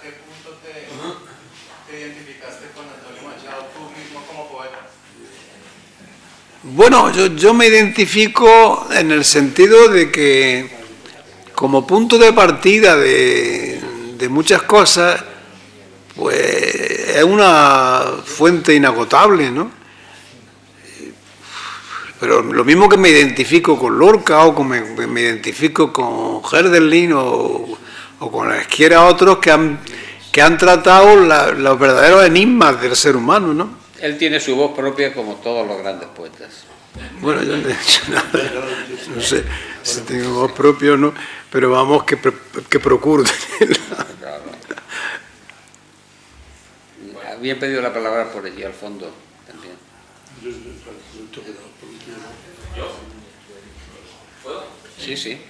qué punto te identificaste con Antonio Machado tú mismo como poeta? Bueno, yo me identifico en el sentido de que como punto de partida de de muchas cosas, pues es una fuente inagotable, ¿no? Pero lo mismo que me identifico con Lorca o me identifico con Hölderlin o con cualquiera otros que han tratado los verdaderos enigmas del ser humano, ¿no? Él tiene su voz propia como todos los grandes poetas. Bueno, yo no he dicho nada, no sé si tengo voz propia o no, pero vamos, que procuro tenerla. Claro. Había pedido la palabra por allí al fondo también. ¿Puedo? Sí, sí.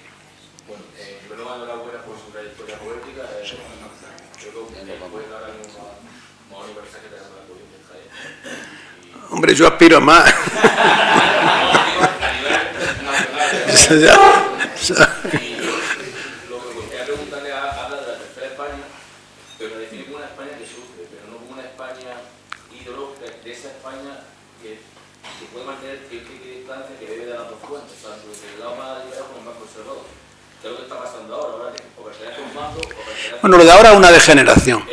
Bueno, primero enhorabuena por su trayectoria poética. Creo que puede dar una universidad que te haga la provincia de Jaén. Hombre, yo aspiro a más. Y lo que quería preguntarle habla de la tercera España, pero la define como una España que sufre, pero no como una España ideológica, de esa España que puede mantener cierta distancia, que debe de las dos fuentes, tanto del lado más liberal como el más conservador. ¿Qué es lo que está pasando ahora? Que o pertenece a un mando, o pertenece a... Bueno, lo de ahora es una degeneración.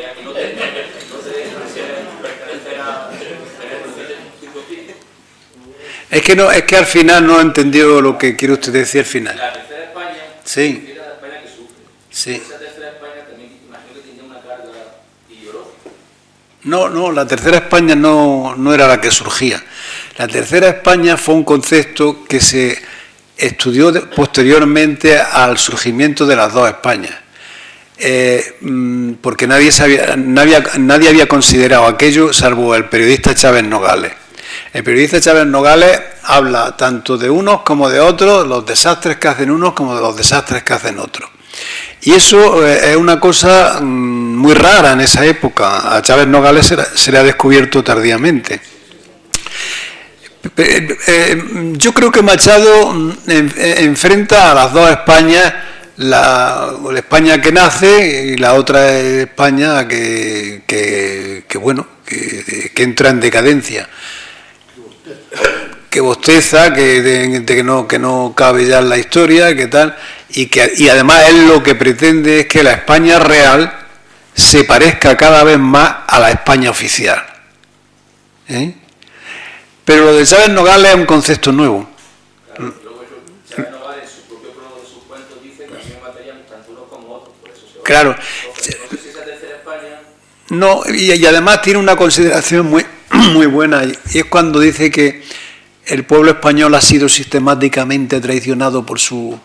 Es que al final no he entendido lo que quiere usted decir al final. La tercera España, Sí. era la España que sufre. Sí. Esa tercera España también imagino que tenía una carga ideológica. No, la tercera España no era la que surgía. La tercera España fue un concepto que se estudió posteriormente al surgimiento de las dos Españas. Porque nadie había considerado aquello salvo el periodista Chávez Nogales. El periodista Chávez Nogales habla tanto de unos como de otros, los desastres que hacen unos como de los desastres que hacen otros. Y eso es una cosa muy rara en esa época. A Chávez Nogales se le ha descubierto tardíamente. Yo creo que Machado enfrenta a las dos Españas, la España que nace y la otra España que entra en decadencia, que bosteza, que no cabe ya en la historia, que tal, y además él lo que pretende es que la España real se parezca cada vez más a la España oficial. Pero lo de Chávez Nogales es un concepto nuevo. Claro, luego Chávez Nogales en su propio prólogo de sus cuentos dice que también matarían tanto unos como otros, por eso se va. Claro. Entonces, no sé si esa tercera España... No, y además tiene una consideración muy buena, y es cuando dice que el pueblo español ha sido sistemáticamente traicionado por sus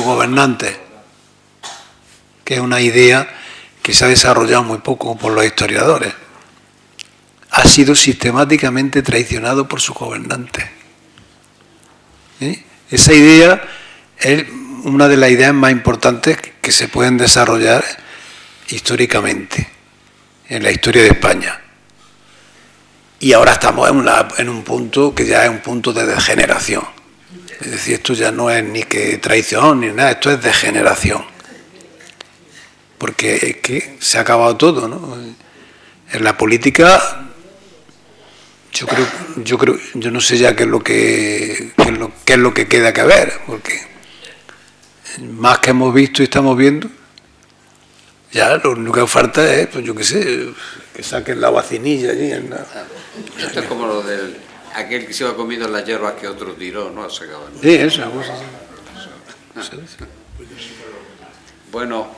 gobernantes, que es una idea que se ha desarrollado muy poco por los historiadores. Ha sido sistemáticamente traicionado por sus gobernantes. Esa idea es una de las ideas más importantes que se pueden desarrollar históricamente en la historia de España. Y ahora estamos en un punto que ya es un punto de degeneración. Es decir, esto ya no es ni que traición ni nada, esto es degeneración. Porque es que se ha acabado todo, ¿no? En la política, yo no sé ya qué es lo que queda que ver, porque más que hemos visto y estamos viendo, ya lo único que falta es, pues yo qué sé, que saquen la vacinilla allí. Esto es como lo del aquel que se iba comiendo las hierbas que otro tiró, ¿no? Se acaba, ¿no? Sí, esa cosa. Bueno,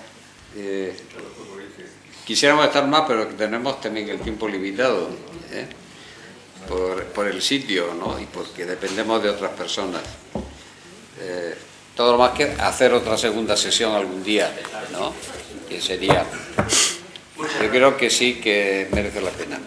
quisiéramos estar más, pero tenemos también el tiempo limitado, por el sitio, ¿no? Y porque dependemos de otras personas. Todo lo más que hacer otra segunda sesión algún día, ¿no? Que sería, yo creo que sí que merece la pena.